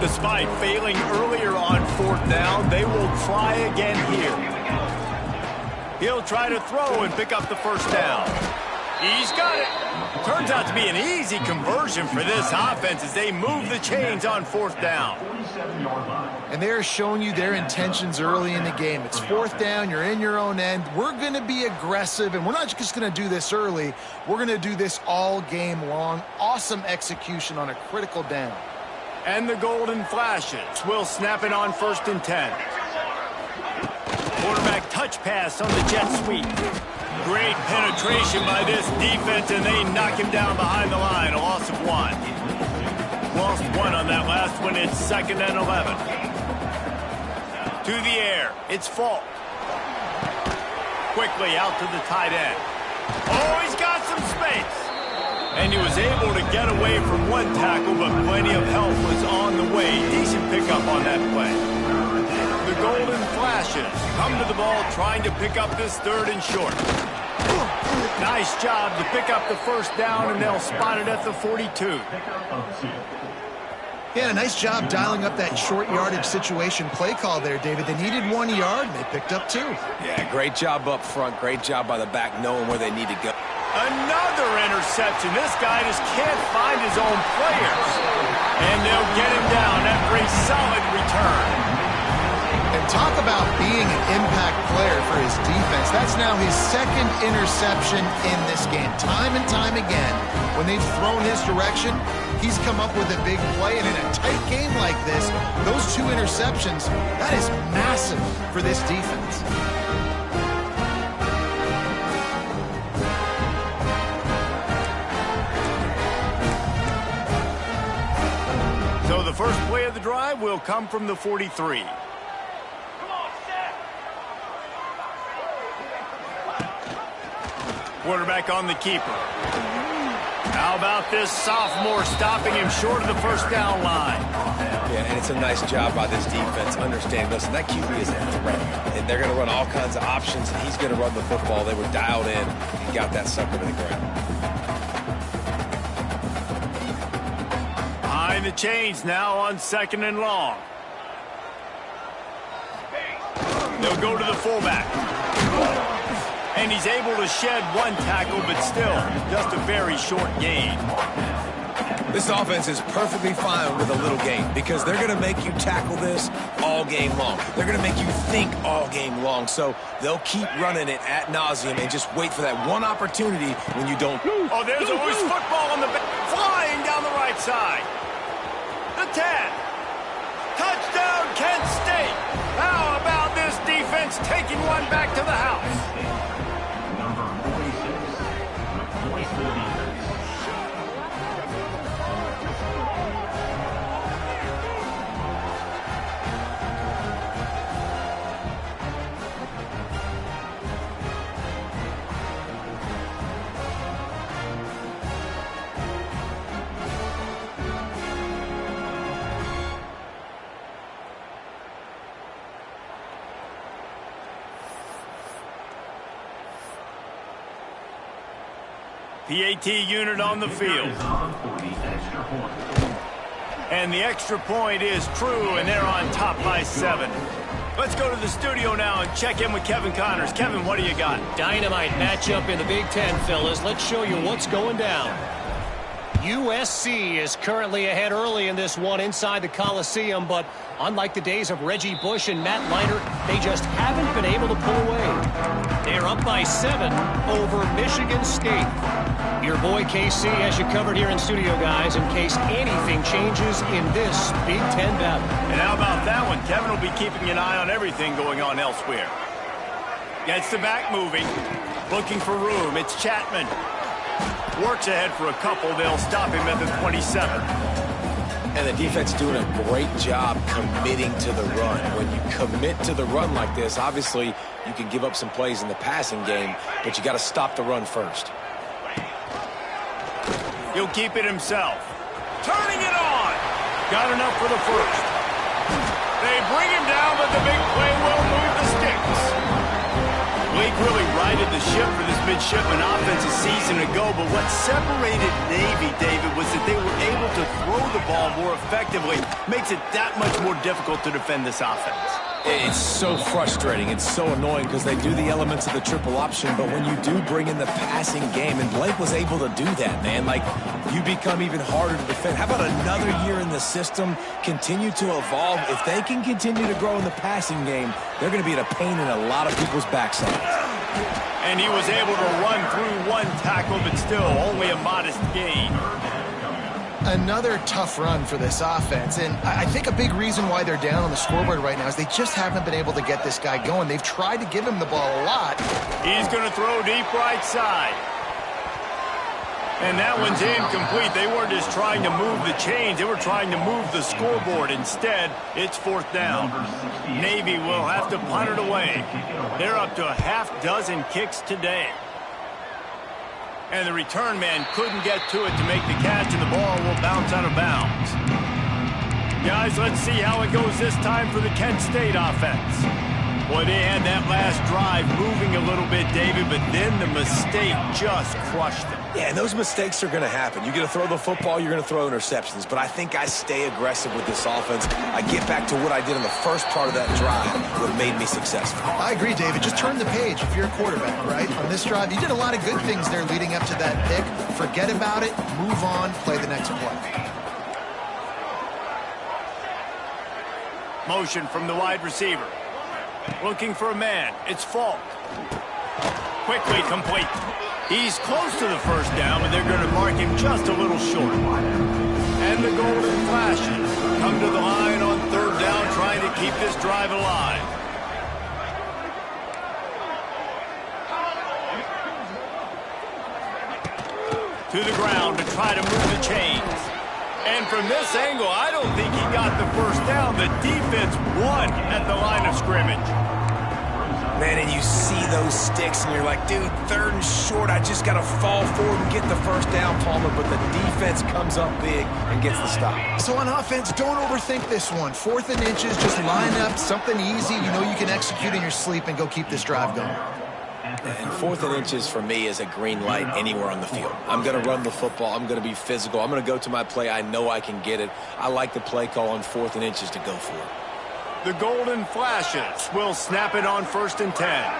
Despite failing earlier on 4th down, they will try again here. He'll try to throw and pick up the first down. He's got it. Turns out to be an easy conversion for this offense as they move the chains on 4th down. And they're showing you their intentions early in the game. It's 4th down. You're in your own end. We're going to be aggressive, and we're not just going to do this early. We're going to do this all game long. Awesome execution on a critical down. And the golden flashes will snap it on 1st and 10. Quarterback touch pass on the jet sweep. Great penetration by this defense, and they knock him down behind the line. A loss of 1. Lost 1 on that last one. It's 2nd and 11. To the air. It's Falk. Quickly out to the tight end. Oh, he's got some space. And he was able to get away from one tackle, but plenty of help was on the way. Decent pickup on that play. The golden flashes come to the ball trying to pick up this third and short. Nice job to pick up the first down, and they'll spot it at the 42. Yeah, nice job dialing up that short yardage situation play call there, David. They needed 1 yard, and they picked up 2. Yeah, great job up front. Great job by the back knowing where they need to go. Another interception. This guy just can't find his own players. And they'll get him down after a solid return. And talk about being an impact player for his defense. That's now his second interception in this game. Time and time again, when they've thrown his direction, he's come up with a big play. And in a tight game like this, those 2 interceptions, that is massive for this defense. So the first play of the drive will come from the 43. Quarterback on the keeper. How about this sophomore stopping him short of the first down line? Yeah, and it's a nice job by this defense. Understand, listen, that QB is a threat. And they're going to run all kinds of options, and he's going to run the football. They were dialed in and got that sucker to the ground. Behind the chains now on 2nd and long. They'll go to the fullback. And he's able to shed 1 tackle, but still just a very short gain. This offense is perfectly fine with a little gain because they're going to make you tackle this all game long. They're going to make you think all game long. So they'll keep running it ad nauseum and just wait for that one opportunity when you don't. Oh, there's always football on the back, flying down the right side. The 10. Touchdown, Kent State. How about this defense taking one back to the house? Number 46, the voice of the defense. PAT unit on the field. And the extra point is true, and they're on top by 7. Let's go to the studio now and check in with Kevin Connors. Kevin, what do you got? Dynamite matchup in the Big Ten, fellas. Let's show you what's going down. USC is currently ahead early in this one inside the Coliseum, but unlike the days of Reggie Bush and Matt Leiter, they just haven't been able to pull away. They're up by 7 over Michigan State. Your boy KC has you covered here in studio, guys, in case anything changes in this Big Ten battle. And how about that one? Kevin will be keeping an eye on everything going on elsewhere. Gets the back moving, looking for room. It's Chapman. Works ahead for a couple. They'll stop him at the 27. And the defense doing a great job committing to the run. When you commit to the run like this, obviously you can give up some plays in the passing game, but you got to stop the run first. He'll keep it himself. Turning it on. Got enough for the first. They bring him down, but the big play will move the sticks. Blake really righted the ship for this midshipman offense a season ago, but what separated Navy, David, was that they were able to throw the ball more effectively. Makes it that much more difficult to defend this offense. It's so frustrating. It's so annoying because they do the elements of the triple option, but when you do bring in the passing game, and Blake was able to do that, man, like, you become even harder to defend. How about another year in the system, continue to evolve? If they can continue to grow in the passing game, they're going to be a pain in a lot of people's backsides. And he was able to run through 1 tackle, but still only a modest gain. Another tough run for this offense, and I think a big reason why they're down on the scoreboard right now is they just haven't been able to get this guy going. They've tried to give him the ball a lot. He's going to throw deep right side. And that one's incomplete. They weren't just trying to move the chains. They were trying to move the scoreboard. Instead, it's 4th down. Navy will have to punt it away. They're up to a half dozen kicks today. And the return man couldn't get to it to make the catch, and the ball will bounce out of bounds. Guys, let's see how it goes this time for the Kent State offense. Boy, they had that last drive moving a little bit, David, but then the mistake just crushed them. Yeah, and those mistakes are going to happen. You're going to throw the football, you're going to throw interceptions. But I think I stay aggressive with this offense. I get back to what I did in the first part of that drive, what made me successful. I agree, David. Just turn the page if you're a quarterback, right? On this drive, you did a lot of good things there leading up to that pick. Forget about it, move on, play the next play. Motion from the wide receiver. Looking for a man. It's Falk. Quickly complete. He's close to the first down, but they're going to mark him just a little short. And the golden flashes come to the line on third down, trying to keep this drive alive. To the ground to try to move the chains. And from this angle, I don't think he got the first down. The defense won at the line of scrimmage. Man, and you see those sticks, and you're like, dude, third and short, I just got to fall forward and get the first down, Palmer, but the defense comes up big and gets the stop. So on offense, don't overthink this one. 4th and inches, just line up something easy you know you can execute in your sleep and go keep this drive going. And 4th and inches for me is a green light anywhere on the field. I'm going to run the football. I'm going to be physical. I'm going to go to my play. I know I can get it. I like the play call on 4th and inches to go for it. The golden flashes will snap it on 1st and 10.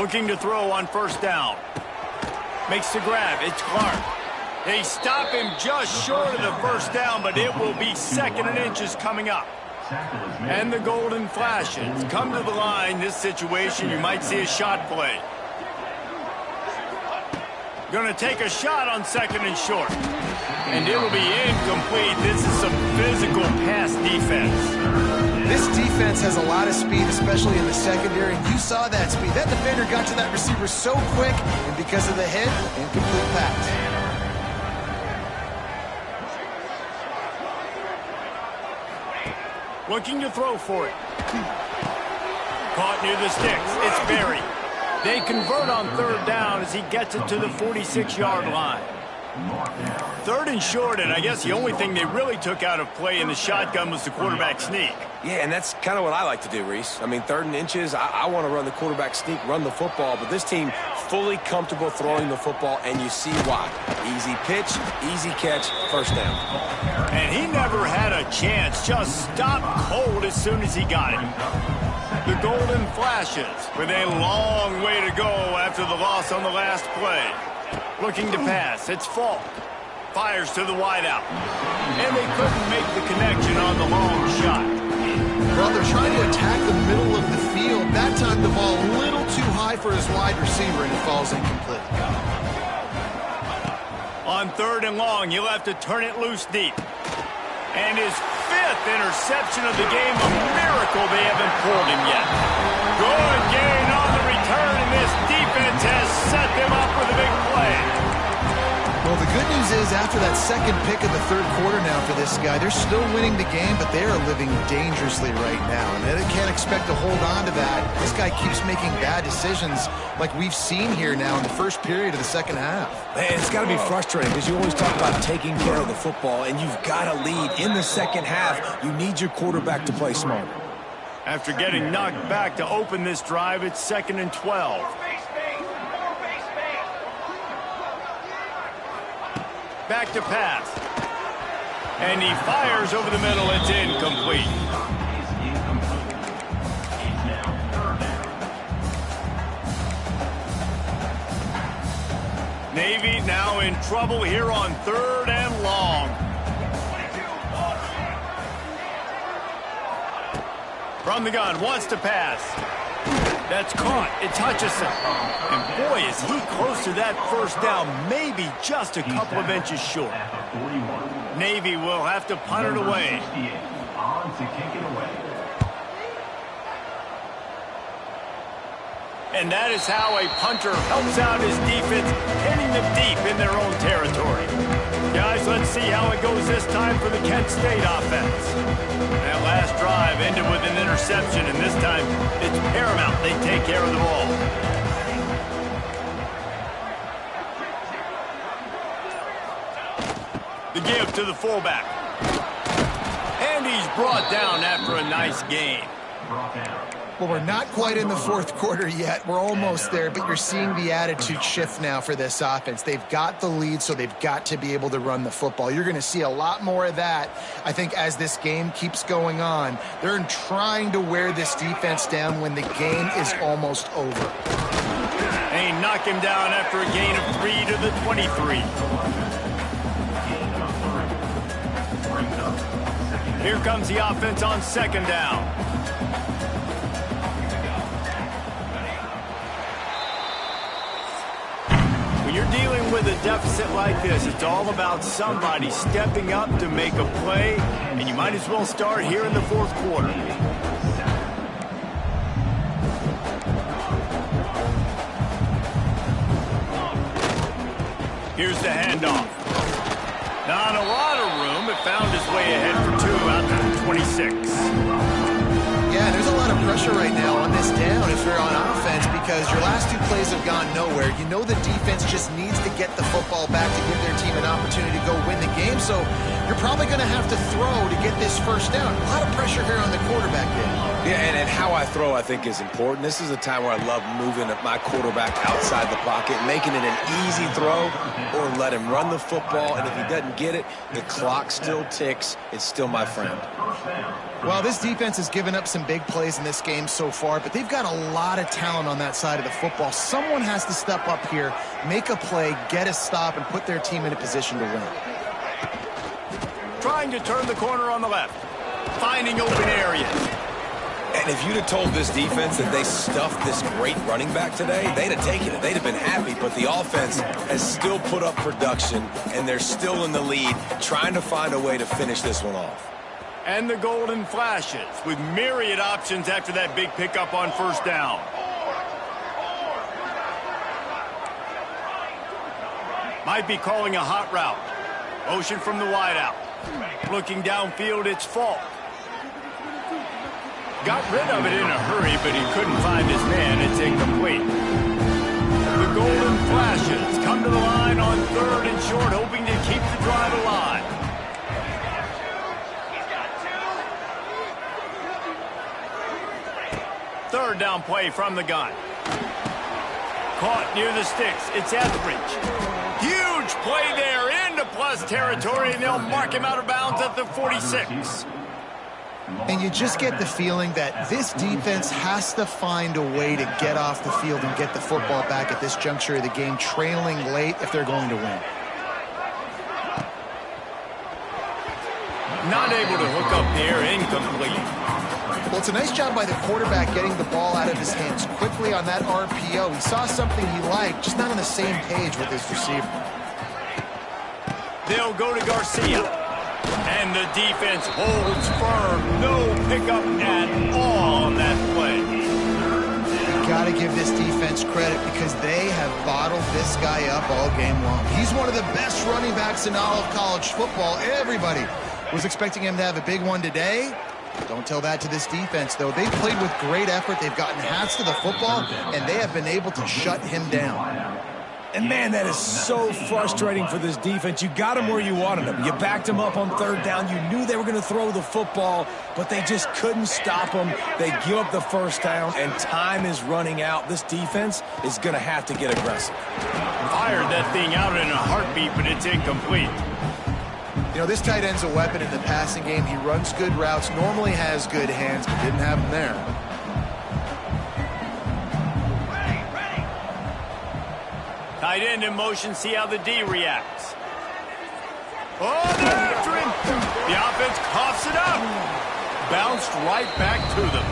Looking to throw on 1st down. Makes the grab. It's Clark. They stop him just short of the first down, but it will be 2nd and inches coming up. And the golden flashes come to the line. This situation, you might see a shot play. Going to take a shot on 2nd and short. And it'll be incomplete. This is some physical pass defense. This defense has a lot of speed, especially in the secondary, and you saw that speed. That defender got to that receiver so quick, and because of the hit, incomplete pass. Looking to throw for it. Caught near the sticks. It's Berry. They convert on 3rd down as he gets it to the 46-yard line. 3rd and short, and I guess the only thing they really took out of play in the shotgun was the quarterback sneak. Yeah, and that's kind of what I like to do, Reese. I mean, 3rd and inches, I want to run the quarterback sneak, run the football, but this team fully comfortable throwing the football, and you see why. Easy pitch, easy catch, 1st down. And he never had a chance, just stopped cold as soon as he got it. The golden flashes with a long way to go after the loss on the last play. Looking to pass, it's Falk. Fires to the wideout. And they couldn't make the connection on the long shot. Well, they're trying to attack the middle of the field. That time the ball a little too high for his wide receiver, and it falls incomplete. On 3rd and long, he'll have to turn it loose deep. And his 5th interception of the game, a miracle they haven't pulled him yet. Good gain on the return, and this defense has set them up with a big play. Well, the good news is after that 2nd pick of the 3rd quarter now for this guy, they're still winning the game, but they are living dangerously right now. And they can't expect to hold on to that. This guy keeps making bad decisions like we've seen here now in the first period of the 2nd half. Man, it's got to be frustrating because you always talk about taking care of the football, and you've got to lead. In the 2nd half, you need your quarterback to play smarter. After getting knocked back to open this drive, it's 2nd and 12. Back to pass. And he fires over the middle. It's incomplete. Navy now in trouble here on 3rd and long. From the gun, wants to pass. That's caught. It's Hutchison. And boy, is he close to that first down, maybe just a couple of inches short. Navy will have to punt it away. On to kick it away. And that is how a punter helps out his defense, hitting them deep in their own territory. Guys, let's see how it goes this time for the Kent State offense. That last drive ended with an interception, and this time it's paramount they take care of the ball. The give to the fullback. And he's brought down after a nice gain. Brought down. Well, we're not quite in the fourth quarter yet. We're almost there, but you're seeing the attitude shift now for this offense. They've got the lead, so they've got to be able to run the football. You're going to see a lot more of that, I think, as this game keeps going on. They're trying to wear this defense down when the game is almost over. And he knocked him down after a gain of 3 to the 23. Here comes the offense on second down. When you're dealing with a deficit like this, it's all about somebody stepping up to make a play, and you might as well start here in the fourth quarter. Here's the handoff. Not a lot of room. It found its way ahead for 2 out to the 26. Yeah, there's a lot of pressure right now on this down if you're on offense because your last 2 plays have gone nowhere. You know the defense just needs to get the football back to give their team an opportunity to go win the game, so you're probably going to have to throw to get this first down. A lot of pressure here on the quarterback there. Yeah, and how I throw, I think, is important. This is a time where I love moving my quarterback outside the pocket, making it an easy throw, or let him run the football, and if he doesn't get it, the clock still ticks. It's still my friend. Well, this defense has given up some big plays in this game so far, but they've got a lot of talent on that side of the football. Someone has to step up here, make a play, get a stop, and put their team in a position to win. Trying to turn the corner on the left. Finding open areas. And if you'd have told this defense that they stuffed this great running back today, they'd have taken it. They'd have been happy. But the offense has still put up production, and they're still in the lead, trying to find a way to finish this one off. And the golden flashes with myriad options after that big pickup on first down. Might be calling a hot route. Motion from the wideout. Looking downfield, it's Falk. Got rid of it in a hurry, but he couldn't find his man. It's incomplete. The golden flashes come to the line on 3rd and short, hoping to keep the drive alive. Third down play from the gun. Caught near the sticks. It's Etheridge. Huge play there into plus territory, and they'll mark him out of bounds at the 46. And you just get the feeling that this defense has to find a way to get off the field and get the football back at this juncture of the game, trailing late if they're going to win. Not able to hook up there, incomplete. Well, it's a nice job by the quarterback getting the ball out of his hands quickly on that RPO. He saw something he liked, just not on the same page with his receiver. They'll go to Garcia. And the defense holds firm. No pickup at all on that play. Got to give this defense credit because they have bottled this guy up all game long. He's one of the best running backs in all of college football. Everybody was expecting him to have a big one today. Don't tell that to this defense, though. They've played with great effort. They've gotten hats to the football, and they have been able to shut him down. And, man, that is so frustrating for this defense. You got him where you wanted him. You backed him up on 3rd down. You knew they were going to throw the football, but they just couldn't stop him. They give up the first down, and time is running out. This defense is going to have to get aggressive. Fired that thing out in a heartbeat, but it's incomplete. You know, this tight end's a weapon in the passing game. He runs good routes, normally has good hands, but didn't have them there. Tight end in motion, see how the D reacts. Oh, they're after him. The offense coughs it up. Bounced right back to them.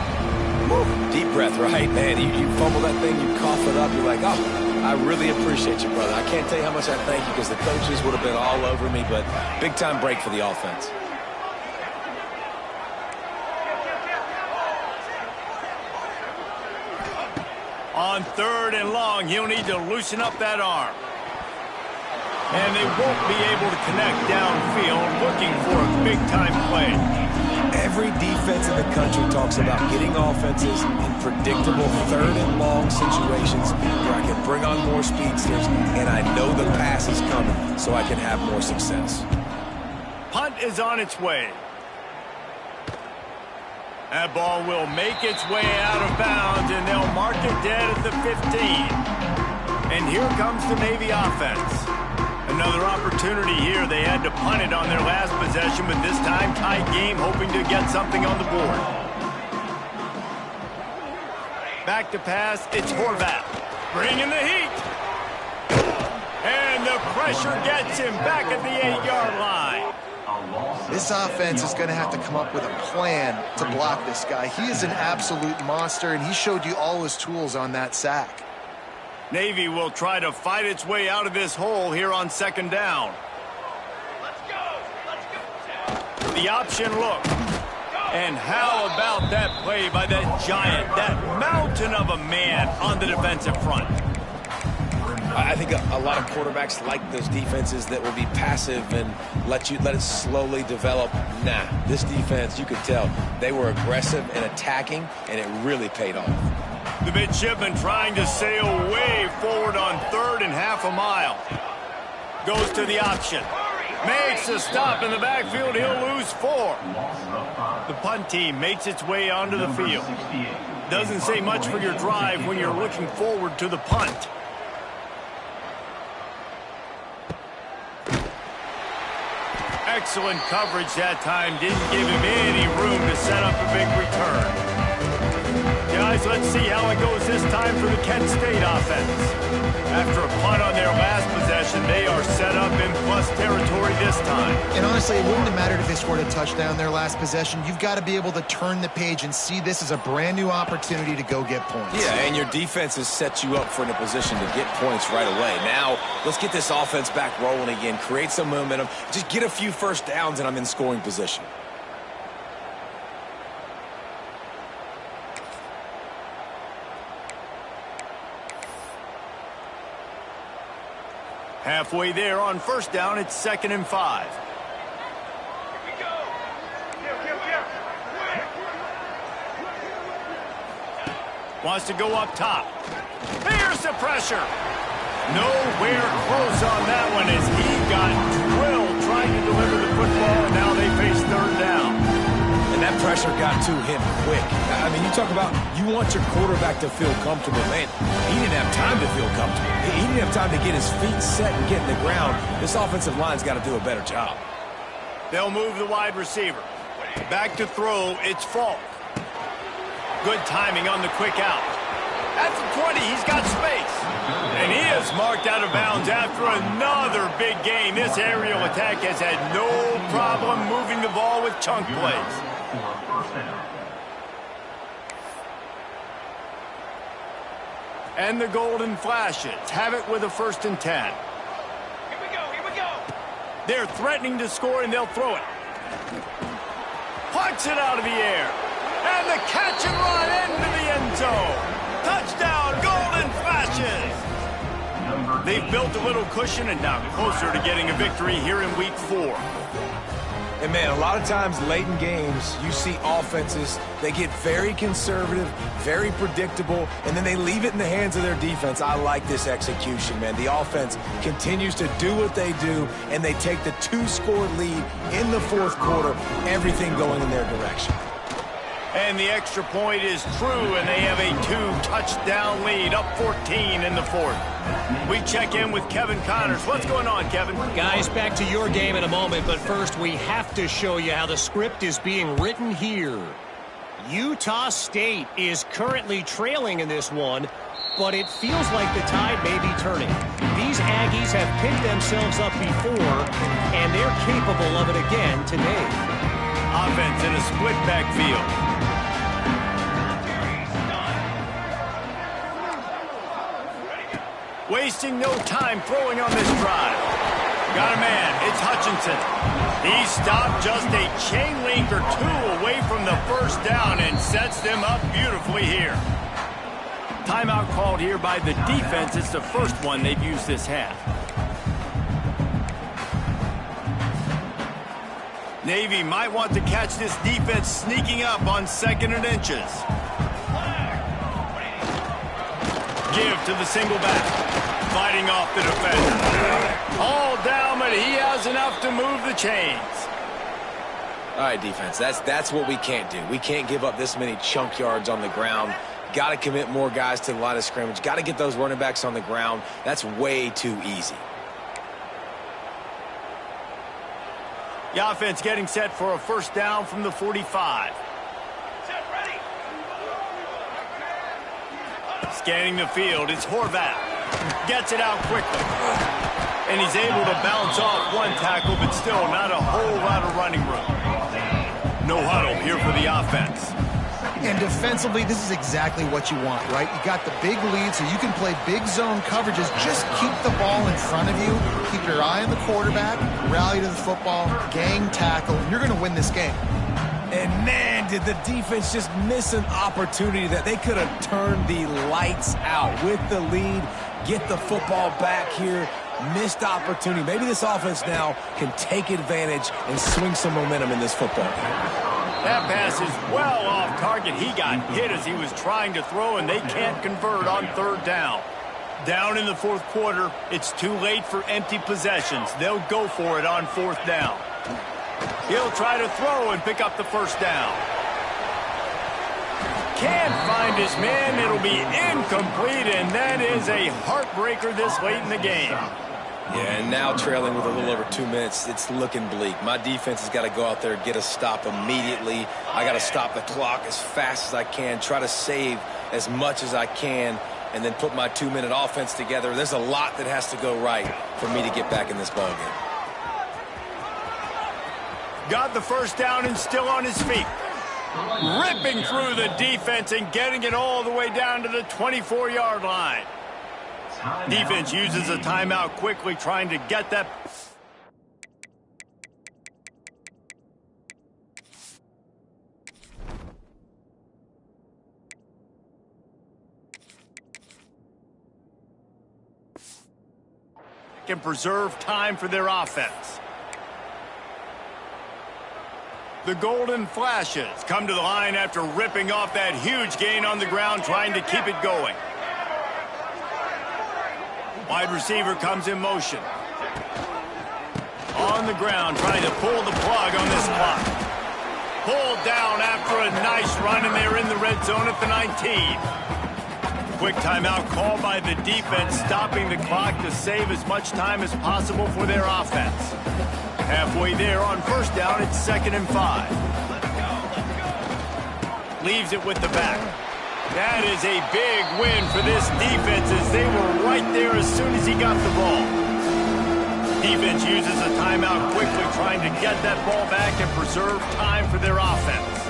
Woo. Deep breath, right? Man, you fumble that thing, you cough it up, you're like, oh, I really appreciate you, brother. I can't tell you how much I thank you because the coaches would have been all over me, but big-time break for the offense. On 3rd and long, he'll need to loosen up that arm. And they won't be able to connect downfield, looking for a big-time play. Every defense in the country talks about getting offenses in predictable 3rd and long situations where I can bring on more speedsters, and I know the pass is coming, so I can have more success. punt is on its way. That ball will make its way out of bounds, and they'll mark it dead at the 15. And here comes the Navy offense. Another opportunity here. They had to punt it on their last possession, but this time tight game, hoping to get something on the board. Back to pass, it's Horvath. Bringing the heat. And the pressure gets him back at the 8-yard line. This offense is going to have to come up with a plan to block this guy. He is an absolute monster, and he showed you all his tools on that sack. Navy will try to fight its way out of this hole here on second down. Let's go! Let's go! The option look. And how about that play by that giant, that mountain of a man on the defensive front? I think a lot of quarterbacks like those defenses that will be passive and let it slowly develop. Nah, this defense, you could tell, they were aggressive and attacking, and it really paid off. The midshipman trying to sail way forward on third and half a mile. Goes to the option. Makes a stop in the backfield. He'll lose 4. The punt team makes its way onto the field. Doesn't say much for your drive when you're looking forward to the punt. Excellent coverage that time. Didn't give him any room to set up a big return. Guys, let's see how it goes this time for the Kent State offense. After a punt on their last possession, they are set up in plus territory this time. And honestly, it wouldn't have mattered if they scored a touchdown their last possession. You've got to be able to turn the page and see this as a brand new opportunity to go get points. Yeah, and your defense has set you up for in a position to get points right away. Now, let's get this offense back rolling again, create some momentum, just get a few first downs, and I'm in scoring position. Halfway there on first down, it's 2nd and 5. Here we go! Here. Wants to go up top. Here's the pressure. Nowhere close on that one as he got drilled trying to deliver the football, and now they face third down. And that pressure got to him quick. I mean, you talk about you want your quarterback to feel comfortable. Man, he didn't have time to feel comfortable. He didn't have time to get his feet set and get in the ground. This offensive line's got to do a better job. They'll move the wide receiver. Back to throw, it's Falk. Good timing on the quick out. At the 20, he's got space. And he is marked out of bounds after another big gain. This aerial attack has had no problem moving the ball with chunk plays. And the Golden Flashes have it with a 1st and 10. Here we go! They're threatening to score, and they'll throw it. Pucks it out of the air. And the catch and run into the end zone. Touchdown, Golden Flashes! They've built a little cushion and now closer to getting a victory here in Week 4. And, man, a lot of times late in games, you see offenses, they get very conservative, very predictable, and then they leave it in the hands of their defense. I like this execution, man. The offense continues to do what they do, and they take the 2-score lead in the 4th quarter, everything going in their direction. And the extra point is true, and they have a 2-touchdown lead, up 14 in the 4th. We check in with Kevin Connors. What's going on, Kevin? Guys, back to your game in a moment, but first we have to show you how the script is being written here. Utah State is currently trailing in this one, but it feels like the tide may be turning. These Aggies have picked themselves up before, and they're capable of it again today. Offense in a split backfield. Wasting no time throwing on this drive. Got a man, it's Hutchinson. He stopped just a chain link or 2 away from the 1st down and sets them up beautifully here. Timeout called here by the defense. It's the first one they've used this half. Navy might want to catch this defense sneaking up on 2nd and inches. Give to the single back. Fighting off the defender. All down, but he has enough to move the chains. All right, defense, that's what we can't do. We can't give up this many chunk yards on the ground. Got to commit more guys to the line of scrimmage. Got to get those running backs on the ground. That's way too easy. The offense getting set for a first down from the 45. Scanning the field, it's Horvath. Gets it out quickly. And he's able to bounce off one tackle, but still not a whole lot of running room. No huddle here for the offense. And defensively, this is exactly what you want, right? You got the big lead, so you can play big zone coverages. Just keep the ball in front of you. Keep your eye on the quarterback. Rally to the football. Gang tackle. And you're going to win this game. And, man, did the defense just miss an opportunity that they could have turned the lights out with the lead, get the football back here. Missed opportunity. Maybe this offense now can take advantage and swing some momentum in this football game. That pass is well off target. He got hit as he was trying to throw, and they can't convert on third down. Down in the fourth quarter, it's too late for empty possessions. They'll go for it on fourth down. He'll try to throw and pick up the first down. Can't find his man. It'll be incomplete, and that is a heartbreaker this late in the game. Yeah, and now trailing with a little over 2 minutes, it's looking bleak. My defense has got to go out there and get a stop immediately. I got to stop the clock as fast as I can, try to save as much as I can, and then put my 2-minute offense together. There's a lot that has to go right for me to get back in this ballgame. Got the first down and still on his feet. Ripping through the defense and getting it all the way down to the 24-yard line. Defense uses a timeout quickly, trying to get that. Can preserve time for their offense. The Golden Flashes come to the line after ripping off that huge gain on the ground, trying to keep it going. Wide receiver comes in motion. On the ground, trying to pull the plug on this clock. Pulled down after a nice run, and they're in the red zone at the 19. Quick timeout call by the defense, stopping the clock to save as much time as possible for their offense. Halfway there on first down, it's 2nd and 5. Leaves it with the back. That is a big win for this defense, as they were right there as soon as he got the ball. Defense uses a timeout quickly, trying to get that ball back and preserve time for their offense.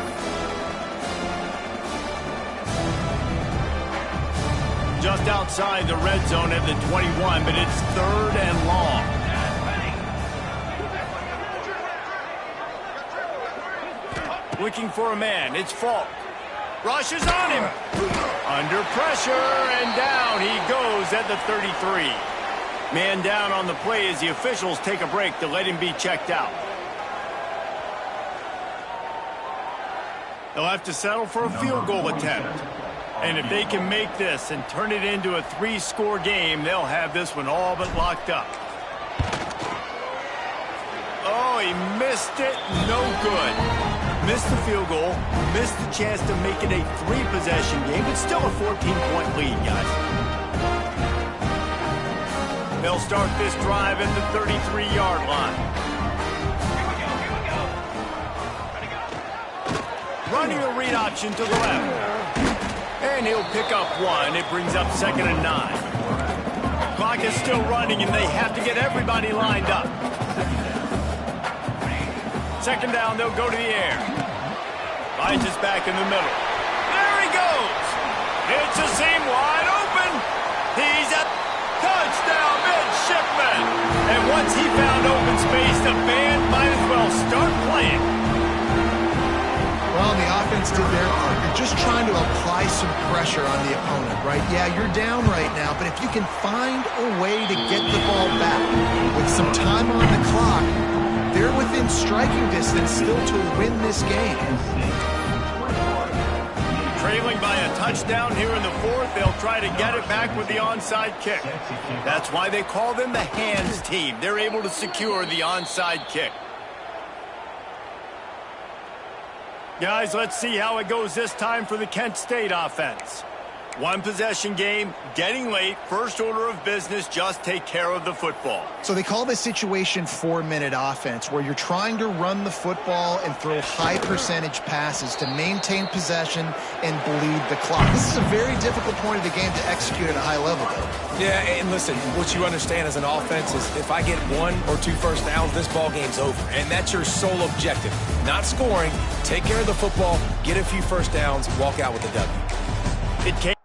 Just outside the red zone at the 21, but it's 3rd and long. Looking for a man, it's Falk. Rushes on him. Under pressure, and down he goes at the 33. Man down on the play as the officials take a break to let him be checked out. They'll have to settle for a field goal attempt. And if they can make this and turn it into a 3-score game, they'll have this one all but locked up. Oh, he missed it. No good. Missed the field goal, missed the chance to make it a 3-possession game, but still a 14-point lead, guys. They'll start this drive at the 33-yard line. Running a read option to the left. And he'll pick up 1. It brings up 2nd and 9. Clock is still running, and they have to get everybody lined up. 2nd down, they'll go to the air. Finds his back in the middle. There he goes. It's a seam wide open. He's a touchdown, midshipman. And once he found open space, the band might as well start playing. Well, the offense did their part. You're just trying to apply some pressure on the opponent, right? Yeah, you're down right now, but if you can find a way to get the ball back with some time on the clock, they're within striking distance still to win this game. Trailing by a touchdown here in the 4th, they'll try to get it back with the onside kick. That's why they call them the hands team. They're able to secure the onside kick. Guys, let's see how it goes this time for the Kent State offense. One possession game, getting late, first order of business, just take care of the football. So they call this situation 4-minute offense, where you're trying to run the football and throw high percentage passes to maintain possession and bleed the clock. This is a very difficult point of the game to execute at a high level, though. Yeah, and listen, what you understand as an offense is if I get 1 or 2 first downs, this ball game's over. And that's your sole objective. Not scoring, take care of the football, get a few first downs, walk out with a W. It came